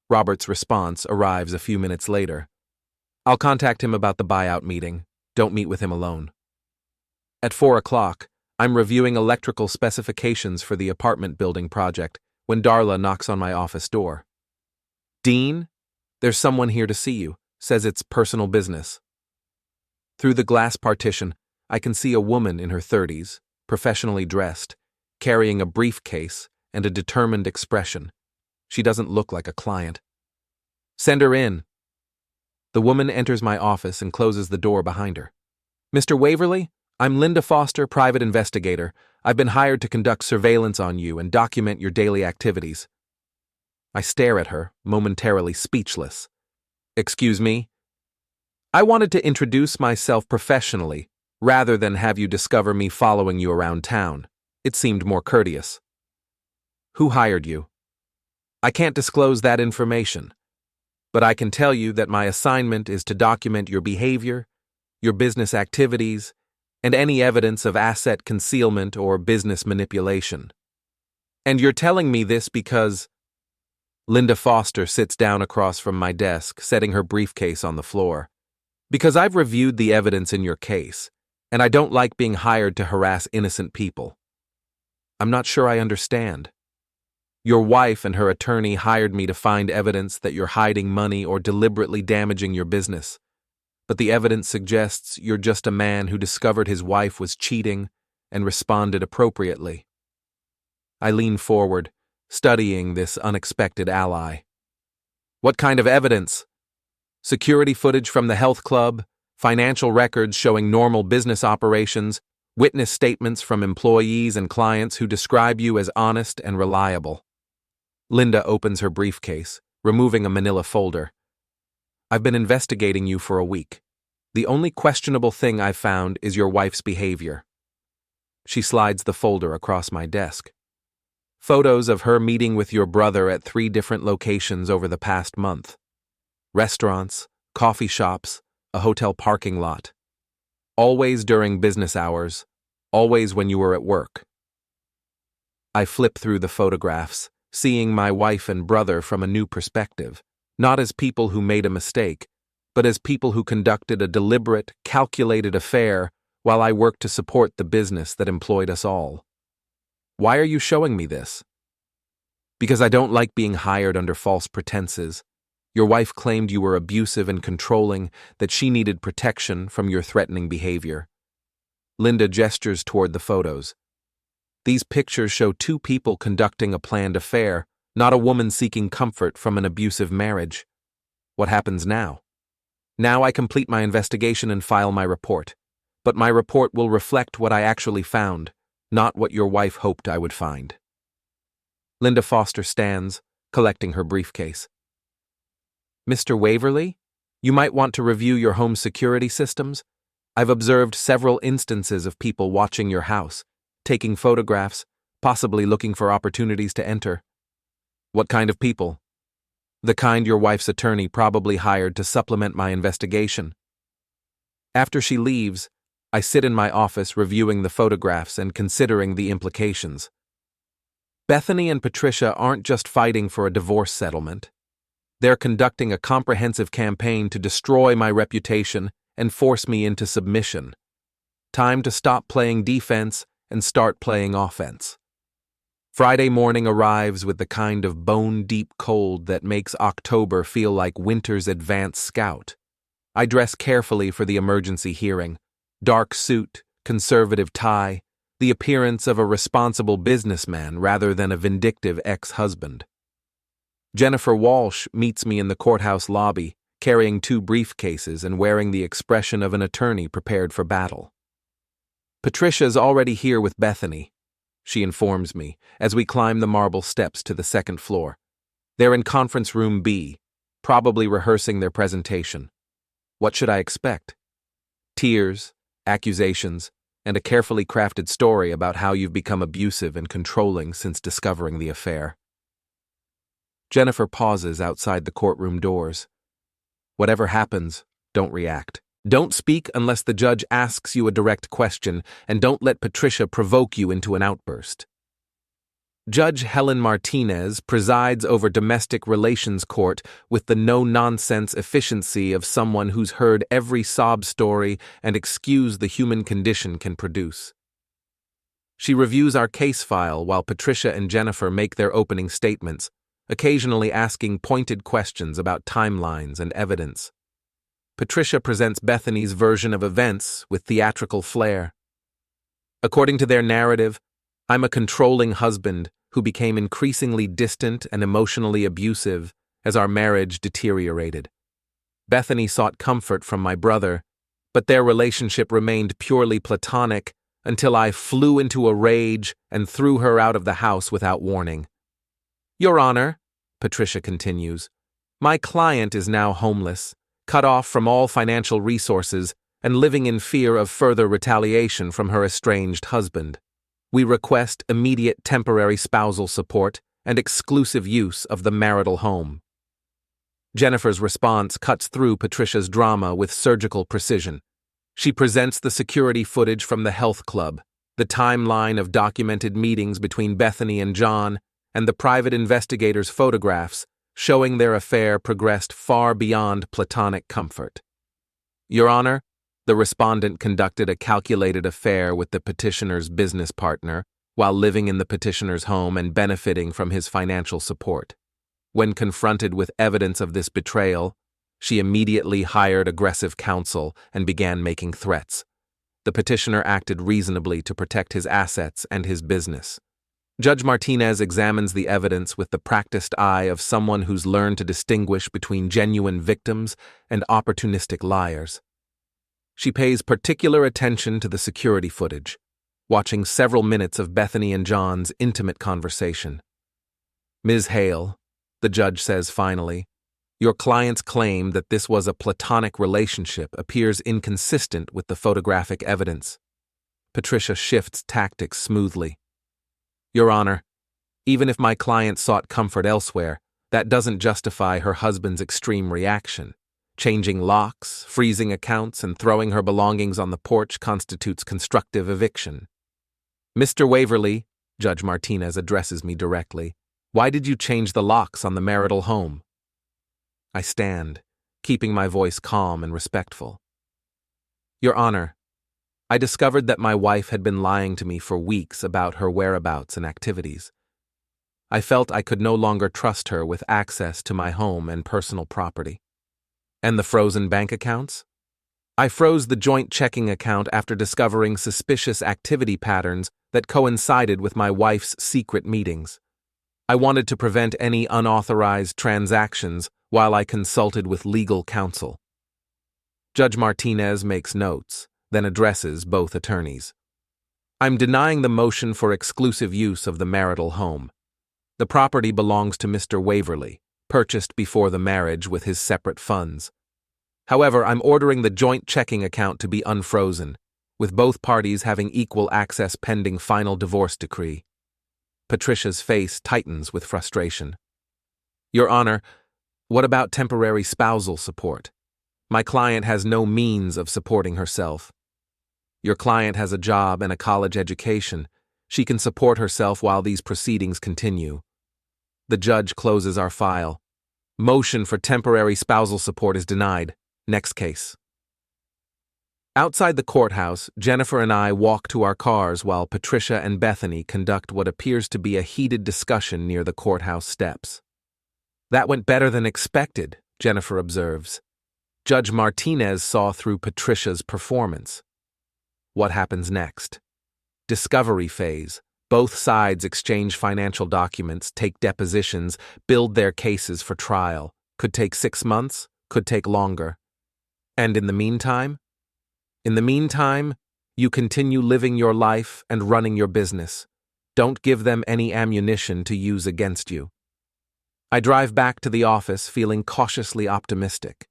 Robert's response arrives a few minutes later. I'll contact him about the buyout meeting. Don't meet with him alone. At 4 o'clock, I'm reviewing electrical specifications for the apartment building project when Darla knocks on my office door. Dean, there's someone here to see you. Says it's personal business. Through the glass partition, I can see a woman in her 30s, professionally dressed, carrying a briefcase and a determined expression. She doesn't look like a client. Send her in. The woman enters my office and closes the door behind her. Mr. Waverly, I'm Linda Foster, private investigator. I've been hired to conduct surveillance on you and document your daily activities. I stare at her, momentarily speechless. Excuse me? I wanted to introduce myself professionally, rather than have you discover me following you around town. It seemed more courteous. Who hired you? I can't disclose that information, but I can tell you that my assignment is to document your behavior, your business activities, and any evidence of asset concealment or business manipulation. And you're telling me this because... Linda Foster sits down across from my desk, setting her briefcase on the floor. Because I've reviewed the evidence in your case, and I don't like being hired to harass innocent people. I'm not sure I understand. Your wife and her attorney hired me to find evidence that you're hiding money or deliberately damaging your business. But the evidence suggests you're just a man who discovered his wife was cheating and responded appropriately. I lean forward, studying this unexpected ally. What kind of evidence? Security footage from the health club, financial records showing normal business operations, witness statements from employees and clients who describe you as honest and reliable. Linda opens her briefcase, removing a manila folder. I've been investigating you for a week. The only questionable thing I've found is your wife's behavior. She slides the folder across my desk. Photos of her meeting with your brother at 3 different locations over the past month. Restaurants, coffee shops, a hotel parking lot. Always during business hours, always when you were at work. I flip through the photographs, seeing my wife and brother from a new perspective, not as people who made a mistake, but as people who conducted a deliberate, calculated affair while I worked to support the business that employed us all. Why are you showing me this? Because I don't like being hired under false pretenses. Your wife claimed you were abusive and controlling, that she needed protection from your threatening behavior. Linda gestures toward the photos. These pictures show 2 people conducting a planned affair, not a woman seeking comfort from an abusive marriage. What happens now? Now I complete my investigation and file my report. But my report will reflect what I actually found, not what your wife hoped I would find. Linda Foster stands, collecting her briefcase. Mr. Waverly, you might want to review your home security systems. I've observed several instances of people watching your house, taking photographs, possibly looking for opportunities to enter. What kind of people? The kind your wife's attorney probably hired to supplement my investigation. After she leaves, I sit in my office reviewing the photographs and considering the implications. Bethany and Patricia aren't just fighting for a divorce settlement. They're conducting a comprehensive campaign to destroy my reputation and force me into submission. Time to stop playing defense and start playing offense. Friday morning arrives with the kind of bone-deep cold that makes October feel like winter's advance scout. I dress carefully for the emergency hearing. Dark suit, conservative tie, the appearance of a responsible businessman rather than a vindictive ex-husband. Jennifer Walsh meets me in the courthouse lobby, carrying 2 briefcases and wearing the expression of an attorney prepared for battle. Patricia's already here with Bethany, she informs me, as we climb the marble steps to the 2nd floor. They're in conference room B, probably rehearsing their presentation. What should I expect? Tears, accusations, and a carefully crafted story about how you've become abusive and controlling since discovering the affair. Jennifer pauses outside the courtroom doors. Whatever happens, don't react. Don't speak unless the judge asks you a direct question, and don't let Patricia provoke you into an outburst. Judge Helen Martinez presides over domestic relations court with the no-nonsense efficiency of someone who's heard every sob story and excuse the human condition can produce. She reviews our case file while Patricia and Jennifer make their opening statements, occasionally asking pointed questions about timelines and evidence. Patricia presents Bethany's version of events with theatrical flair. According to their narrative, I'm a controlling husband who became increasingly distant and emotionally abusive as our marriage deteriorated. Bethany sought comfort from my brother, but their relationship remained purely platonic until I flew into a rage and threw her out of the house without warning. Your Honor, Patricia continues, my client is now homeless, cut off from all financial resources, and living in fear of further retaliation from her estranged husband. We request immediate temporary spousal support and exclusive use of the marital home. Jennifer's response cuts through Patricia's drama with surgical precision. She presents the security footage from the health club, the timeline of documented meetings between Bethany and Jon, and the private investigator's photographs, showing their affair progressed far beyond platonic comfort. Your Honor, the respondent conducted a calculated affair with the petitioner's business partner while living in the petitioner's home and benefiting from his financial support. When confronted with evidence of this betrayal, she immediately hired aggressive counsel and began making threats. The petitioner acted reasonably to protect his assets and his business. Judge Martinez examines the evidence with the practiced eye of someone who's learned to distinguish between genuine victims and opportunistic liars. She pays particular attention to the security footage, watching several minutes of Bethany and Jon's intimate conversation. Ms. Hale, the judge says finally, your client's claim that this was a platonic relationship appears inconsistent with the photographic evidence. Patricia shifts tactics smoothly. Your Honor, even if my client sought comfort elsewhere, that doesn't justify her husband's extreme reaction. Changing locks, freezing accounts, and throwing her belongings on the porch constitutes constructive eviction. Mr. Waverly, Judge Martinez addresses me directly, why did you change the locks on the marital home? I stand, keeping my voice calm and respectful. Your Honor, I discovered that my wife had been lying to me for weeks about her whereabouts and activities. I felt I could no longer trust her with access to my home and personal property. And the frozen bank accounts? I froze the joint checking account after discovering suspicious activity patterns that coincided with my wife's secret meetings. I wanted to prevent any unauthorized transactions while I consulted with legal counsel. Judge Martinez makes notes, then addresses both attorneys. I'm denying the motion for exclusive use of the marital home. The property belongs to Mr. Waverly, purchased before the marriage with his separate funds. However, I'm ordering the joint checking account to be unfrozen, with both parties having equal access pending final divorce decree. Patricia's face tightens with frustration. Your Honor, what about temporary spousal support? My client has no means of supporting herself. Your client has a job and a college education. She can support herself while these proceedings continue. The judge closes our file. Motion for temporary spousal support is denied. Next case. Outside the courthouse, Jennifer and I walk to our cars while Patricia and Bethany conduct what appears to be a heated discussion near the courthouse steps. That went better than expected, Jennifer observes. Judge Martinez saw through Patricia's performance. What happens next? Discovery phase. Both sides exchange financial documents, take depositions, build their cases for trial. Could take 6 months, could take longer. And in the meantime? In the meantime, you continue living your life and running your business. Don't give them any ammunition to use against you. I drive back to the office feeling cautiously optimistic.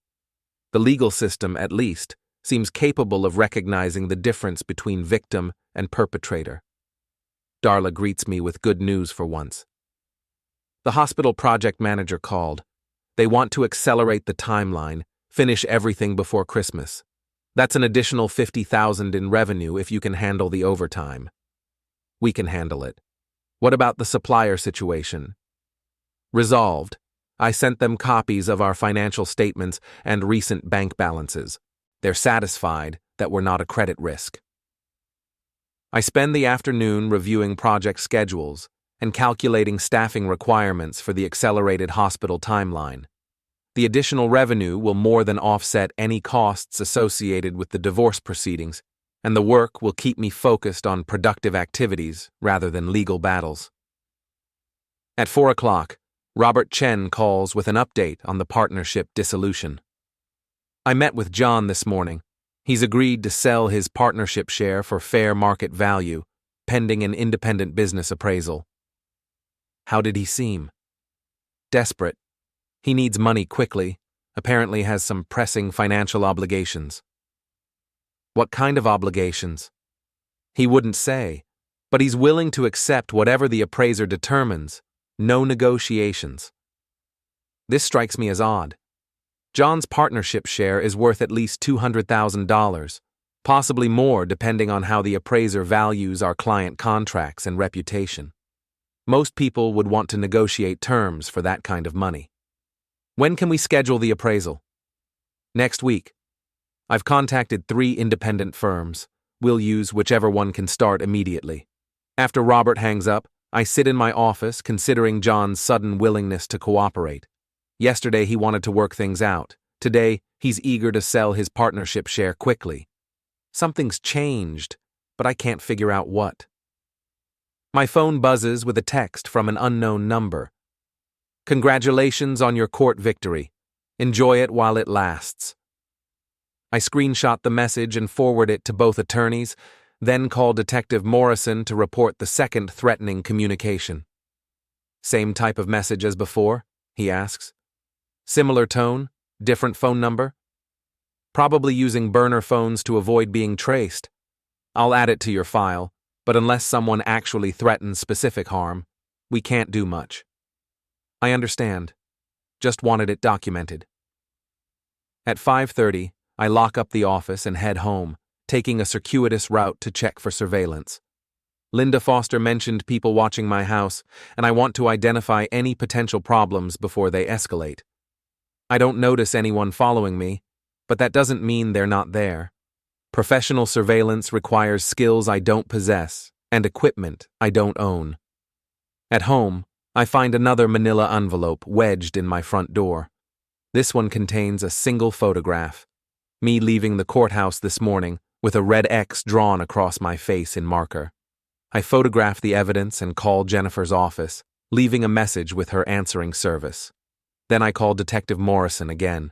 The legal system, at least, seems capable of recognizing the difference between victim and perpetrator. Darla greets me with good news for once. The hospital project manager called. They want to accelerate the timeline, finish everything before Christmas. That's an additional $50,000 in revenue if you can handle the overtime. We can handle it. What about the supplier situation? Resolved. I sent them copies of our financial statements and recent bank balances. They're satisfied that we're not a credit risk. I spend the afternoon reviewing project schedules and calculating staffing requirements for the accelerated hospital timeline. The additional revenue will more than offset any costs associated with the divorce proceedings, and the work will keep me focused on productive activities rather than legal battles. At 4 o'clock, Robert Chen calls with an update on the partnership dissolution. I met with Jon this morning. He's agreed to sell his partnership share for fair market value, pending an independent business appraisal. How did he seem? Desperate. He needs money quickly, apparently has some pressing financial obligations. What kind of obligations? He wouldn't say, but he's willing to accept whatever the appraiser determines. No negotiations. This strikes me as odd. Jon's partnership share is worth at least $200,000, possibly more depending on how the appraiser values our client contracts and reputation. Most people would want to negotiate terms for that kind of money. When can we schedule the appraisal? Next week. I've contacted 3 independent firms. We'll use whichever one can start immediately. After Robert hangs up, I sit in my office considering Jon's sudden willingness to cooperate. Yesterday he wanted to work things out. Today, he's eager to sell his partnership share quickly. Something's changed, but I can't figure out what. My phone buzzes with a text from an unknown number. Congratulations on your court victory. Enjoy it while it lasts. I screenshot the message and forward it to both attorneys, then call Detective Morrison to report the second threatening communication. Same type of message as before? He asks. Similar tone? Different phone number? Probably using burner phones to avoid being traced. I'll add it to your file, but unless someone actually threatens specific harm, we can't do much. I understand. Just wanted it documented. At 5:30, I lock up the office and head home, taking a circuitous route to check for surveillance. Linda Foster mentioned people watching my house, and I want to identify any potential problems before they escalate. I don't notice anyone following me, but that doesn't mean they're not there. Professional surveillance requires skills I don't possess and equipment I don't own. At home, I find another manila envelope wedged in my front door. This one contains a single photograph. Me leaving the courthouse this morning with a red X drawn across my face in marker. I photograph the evidence and call Jennifer's office, leaving a message with her answering service. Then I call Detective Morrison again.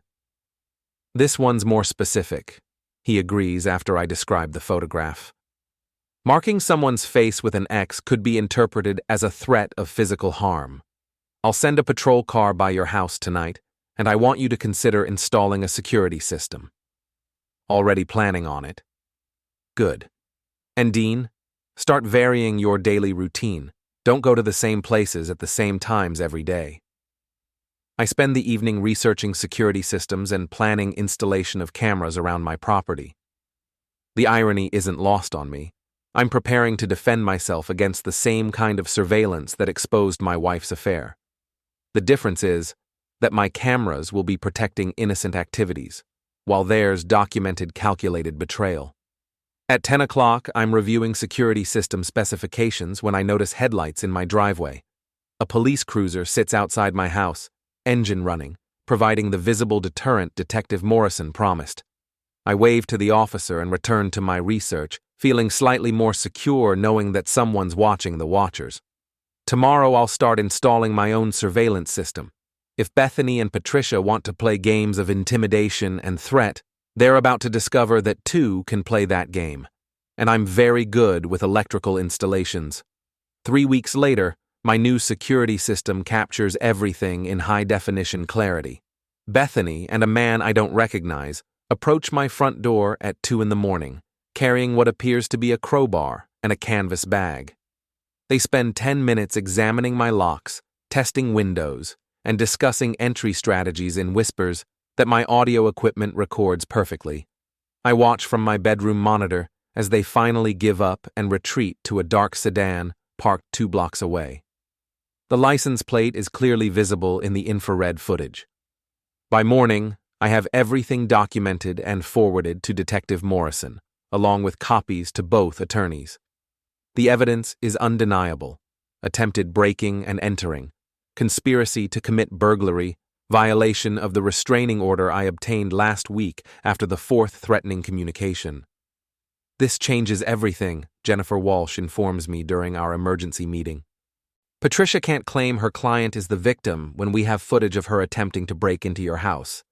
This one's more specific, he agrees after I describe the photograph. Marking someone's face with an X could be interpreted as a threat of physical harm. I'll send a patrol car by your house tonight, and I want you to consider installing a security system. Already planning on it. Good. And Dean, start varying your daily routine. Don't go to the same places at the same times every day. I spend the evening researching security systems and planning installation of cameras around my property. The irony isn't lost on me. I'm preparing to defend myself against the same kind of surveillance that exposed my wife's affair. The difference is that my cameras will be protecting innocent activities, while theirs documented calculated betrayal. At 10 o'clock, I'm reviewing security system specifications when I notice headlights in my driveway. A police cruiser sits outside my house, engine running, providing the visible deterrent Detective Morrison promised. I wave to the officer and return to my research, feeling slightly more secure knowing that someone's watching the watchers. Tomorrow I'll start installing my own surveillance system. If Bethany and Patricia want to play games of intimidation and threat, they're about to discover that 2 can play that game. And I'm very good with electrical installations. 3 weeks later, my new security system captures everything in high-definition clarity. Bethany and a man I don't recognize approach my front door at 2 in the morning, carrying what appears to be a crowbar and a canvas bag. They spend 10 minutes examining my locks, testing windows, and discussing entry strategies in whispers that my audio equipment records perfectly. I watch from my bedroom monitor as they finally give up and retreat to a dark sedan parked 2 blocks away. The license plate is clearly visible in the infrared footage. By morning, I have everything documented and forwarded to Detective Morrison, along with copies to both attorneys. The evidence is undeniable: attempted breaking and entering, conspiracy to commit burglary, violation of the restraining order I obtained last week after the 4th threatening communication. This changes everything, Jennifer Walsh informs me during our emergency meeting. Patricia can't claim her client is the victim when we have footage of her attempting to break into your house.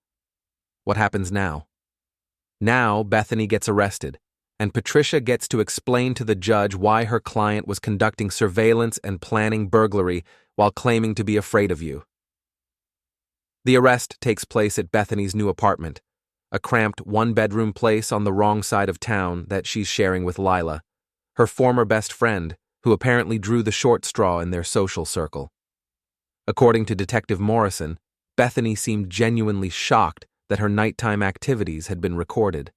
What happens now? Now, Bethany gets arrested, and Patricia gets to explain to the judge why her client was conducting surveillance and planning burglary while claiming to be afraid of you. The arrest takes place at Bethany's new apartment, a cramped one-bedroom place on the wrong side of town that she's sharing with Lila, her former best friend, who apparently drew the short straw in their social circle. According to Detective Morrison, Bethany seemed genuinely shocked that her nighttime activities had been recorded.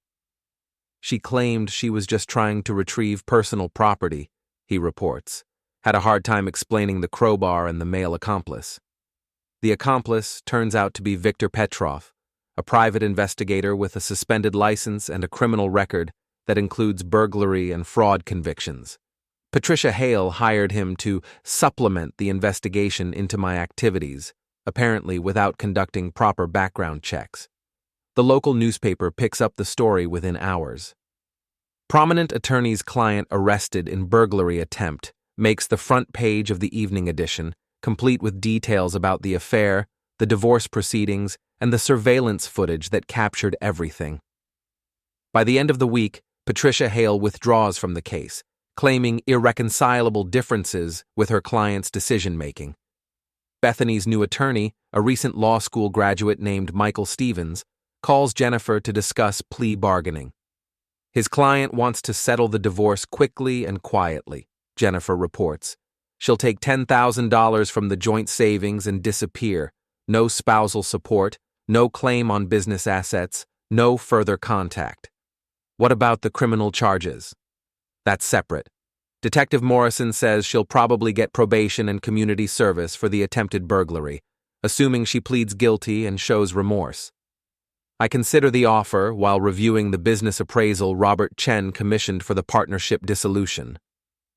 She claimed she was just trying to retrieve personal property, he reports, had a hard time explaining the crowbar and the male accomplice. The accomplice turns out to be Victor Petrov, a private investigator with a suspended license and a criminal record that includes burglary and fraud convictions. Patricia Hale hired him to supplement the investigation into my activities, apparently without conducting proper background checks. The local newspaper picks up the story within hours. Prominent attorney's client arrested in burglary attempt makes the front page of the evening edition, complete with details about the affair, the divorce proceedings, and the surveillance footage that captured everything. By the end of the week, Patricia Hale withdraws from the case, claiming irreconcilable differences with her client's decision-making. Bethany's new attorney, a recent law school graduate named Michael Stevens, calls Jennifer to discuss plea bargaining. His client wants to settle the divorce quickly and quietly, Jennifer reports. She'll take $10,000 from the joint savings and disappear. No spousal support, no claim on business assets, no further contact. What about the criminal charges? That's separate. Detective Morrison says she'll probably get probation and community service for the attempted burglary, assuming she pleads guilty and shows remorse. I consider the offer while reviewing the business appraisal Robert Chen commissioned for the partnership dissolution.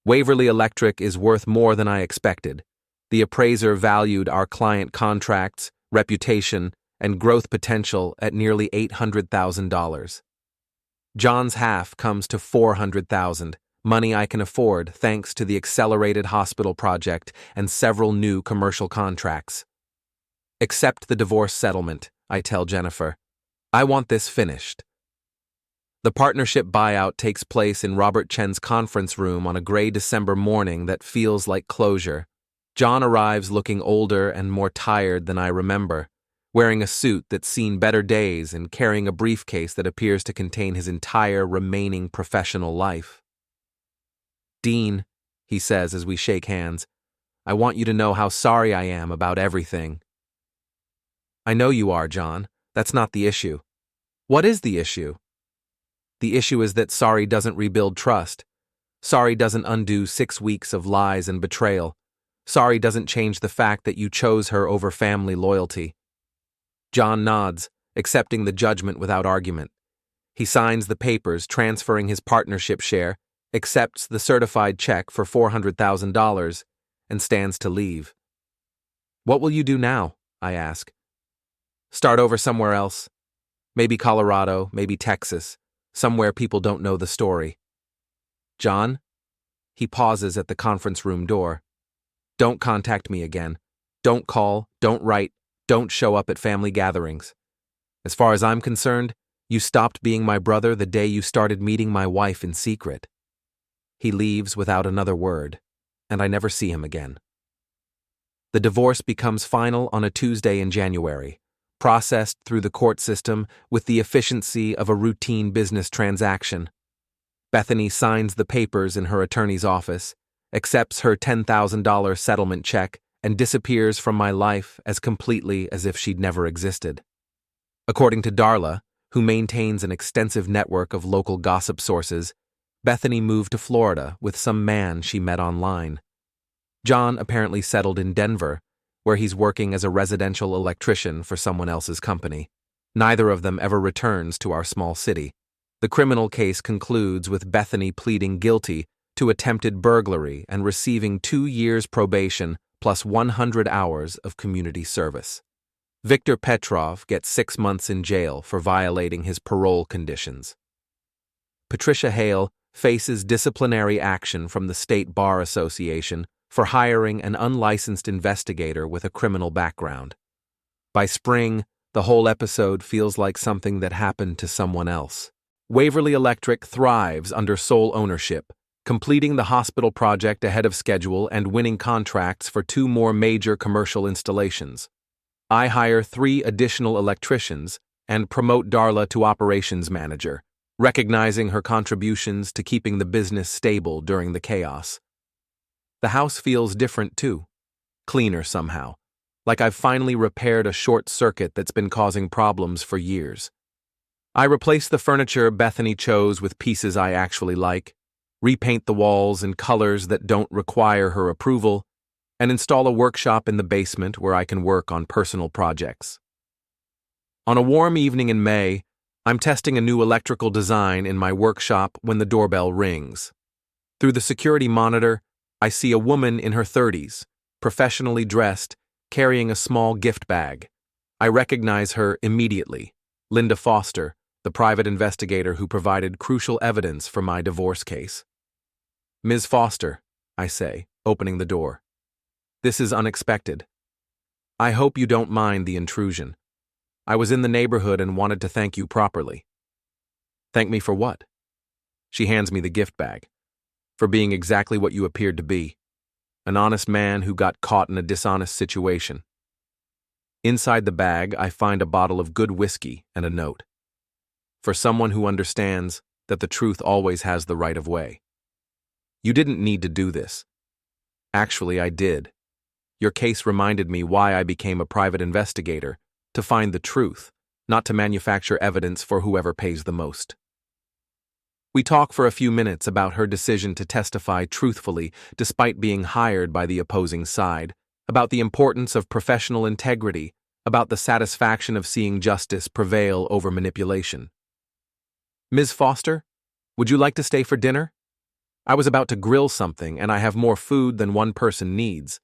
Waverly Electric is worth more than I expected. The appraiser valued our client contracts, reputation, and growth potential at nearly $800,000. John's half comes to $400,000, money I can afford thanks to the accelerated hospital project and several new commercial contracts. Accept the divorce settlement, I tell Jennifer. I want this finished. The partnership buyout takes place in Robert Chen's conference room on a gray December morning that feels like closure. John arrives looking older and more tired than I remember, wearing a suit that's seen better days and carrying a briefcase that appears to contain his entire remaining professional life. "Dean," he says as we shake hands, "I want you to know how sorry I am about everything." "I know you are, John. That's not the issue." "What is the issue?" "The issue is that sorry doesn't rebuild trust. Sorry doesn't undo 6 weeks of lies and betrayal. Sorry doesn't change the fact that you chose her over family loyalty." John nods, accepting the judgment without argument. He signs the papers transferring his partnership share, accepts the certified check for $400,000, and stands to leave. "What will you do now?" I ask. "Start over somewhere else. Maybe Colorado, maybe Texas, somewhere people don't know the story." "John?" He pauses at the conference room door. "Don't contact me again. Don't call, don't write, don't show up at family gatherings. As far as I'm concerned, you stopped being my brother the day you started meeting my wife in secret." He leaves without another word, and I never see him again. The divorce becomes final on a Tuesday in January, processed through the court system with the efficiency of a routine business transaction. Bethany signs the papers in her attorney's office, accepts her $10,000 settlement check, and disappears from my life as completely as if she'd never existed. According to Darla, who maintains an extensive network of local gossip sources, Bethany moved to Florida with some man she met online. John apparently settled in Denver, where he's working as a residential electrician for someone else's company. Neither of them ever returns to our small city. The criminal case concludes with Bethany pleading guilty to attempted burglary and receiving 2 years probation plus 100 hours of community service. Victor Petrov gets 6 months in jail for violating his parole conditions. Patricia Hale faces disciplinary action from the State Bar Association for hiring an unlicensed investigator with a criminal background. By spring, the whole episode feels like something that happened to someone else. Waverly Electric thrives under sole ownership, completing the hospital project ahead of schedule and winning contracts for 2 more major commercial installations. I hire 3 additional electricians and promote Darla to operations manager, recognizing her contributions to keeping the business stable during the chaos. The house feels different too, cleaner somehow, like I've finally repaired a short circuit that's been causing problems for years. I replace the furniture Bethany chose with pieces I actually like, repaint the walls in colors that don't require her approval, and install a workshop in the basement where I can work on personal projects. On a warm evening in May, I'm testing a new electrical design in my workshop when the doorbell rings. Through the security monitor, I see a woman in her 30s, professionally dressed, carrying a small gift bag. I recognize her immediately, Linda Foster, the private investigator who provided crucial evidence for my divorce case. "Ms. Foster," I say, opening the door. "This is unexpected. I hope you don't mind the intrusion. I was in the neighborhood and wanted to thank you properly." "Thank me for what?" She hands me the gift bag. "For being exactly what you appeared to be. An honest man who got caught in a dishonest situation." Inside the bag, I find a bottle of good whiskey and a note. "For someone who understands that the truth always has the right of way. You didn't need to do this. Actually, I did. Your case reminded me why I became a private investigator, to find the truth, not to manufacture evidence for whoever pays the most." We talk for a few minutes about her decision to testify truthfully despite being hired by the opposing side, about the importance of professional integrity, about the satisfaction of seeing justice prevail over manipulation. "Ms. Foster, would you like to stay for dinner? I was about to grill something and I have more food than one person needs."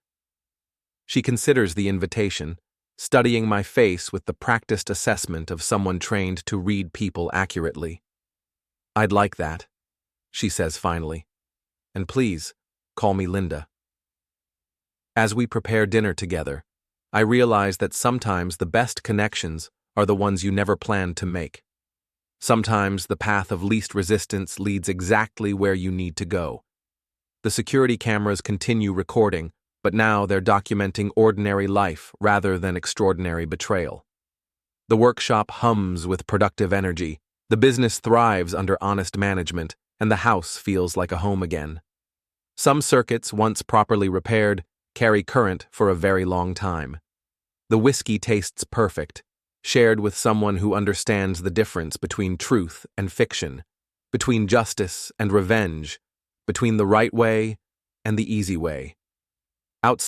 She considers the invitation, studying my face with the practiced assessment of someone trained to read people accurately. "I'd like that," she says finally. "And please, call me Linda." As we prepare dinner together, I realize that sometimes the best connections are the ones you never planned to make. Sometimes the path of least resistance leads exactly where you need to go. The security cameras continue recording, but now they're documenting ordinary life rather than extraordinary betrayal. The workshop hums with productive energy, the business thrives under honest management, and the house feels like a home again. Some circuits, once properly repaired, carry current for a very long time. The whiskey tastes perfect, shared with someone who understands the difference between truth and fiction, between justice and revenge, between the right way and the easy way.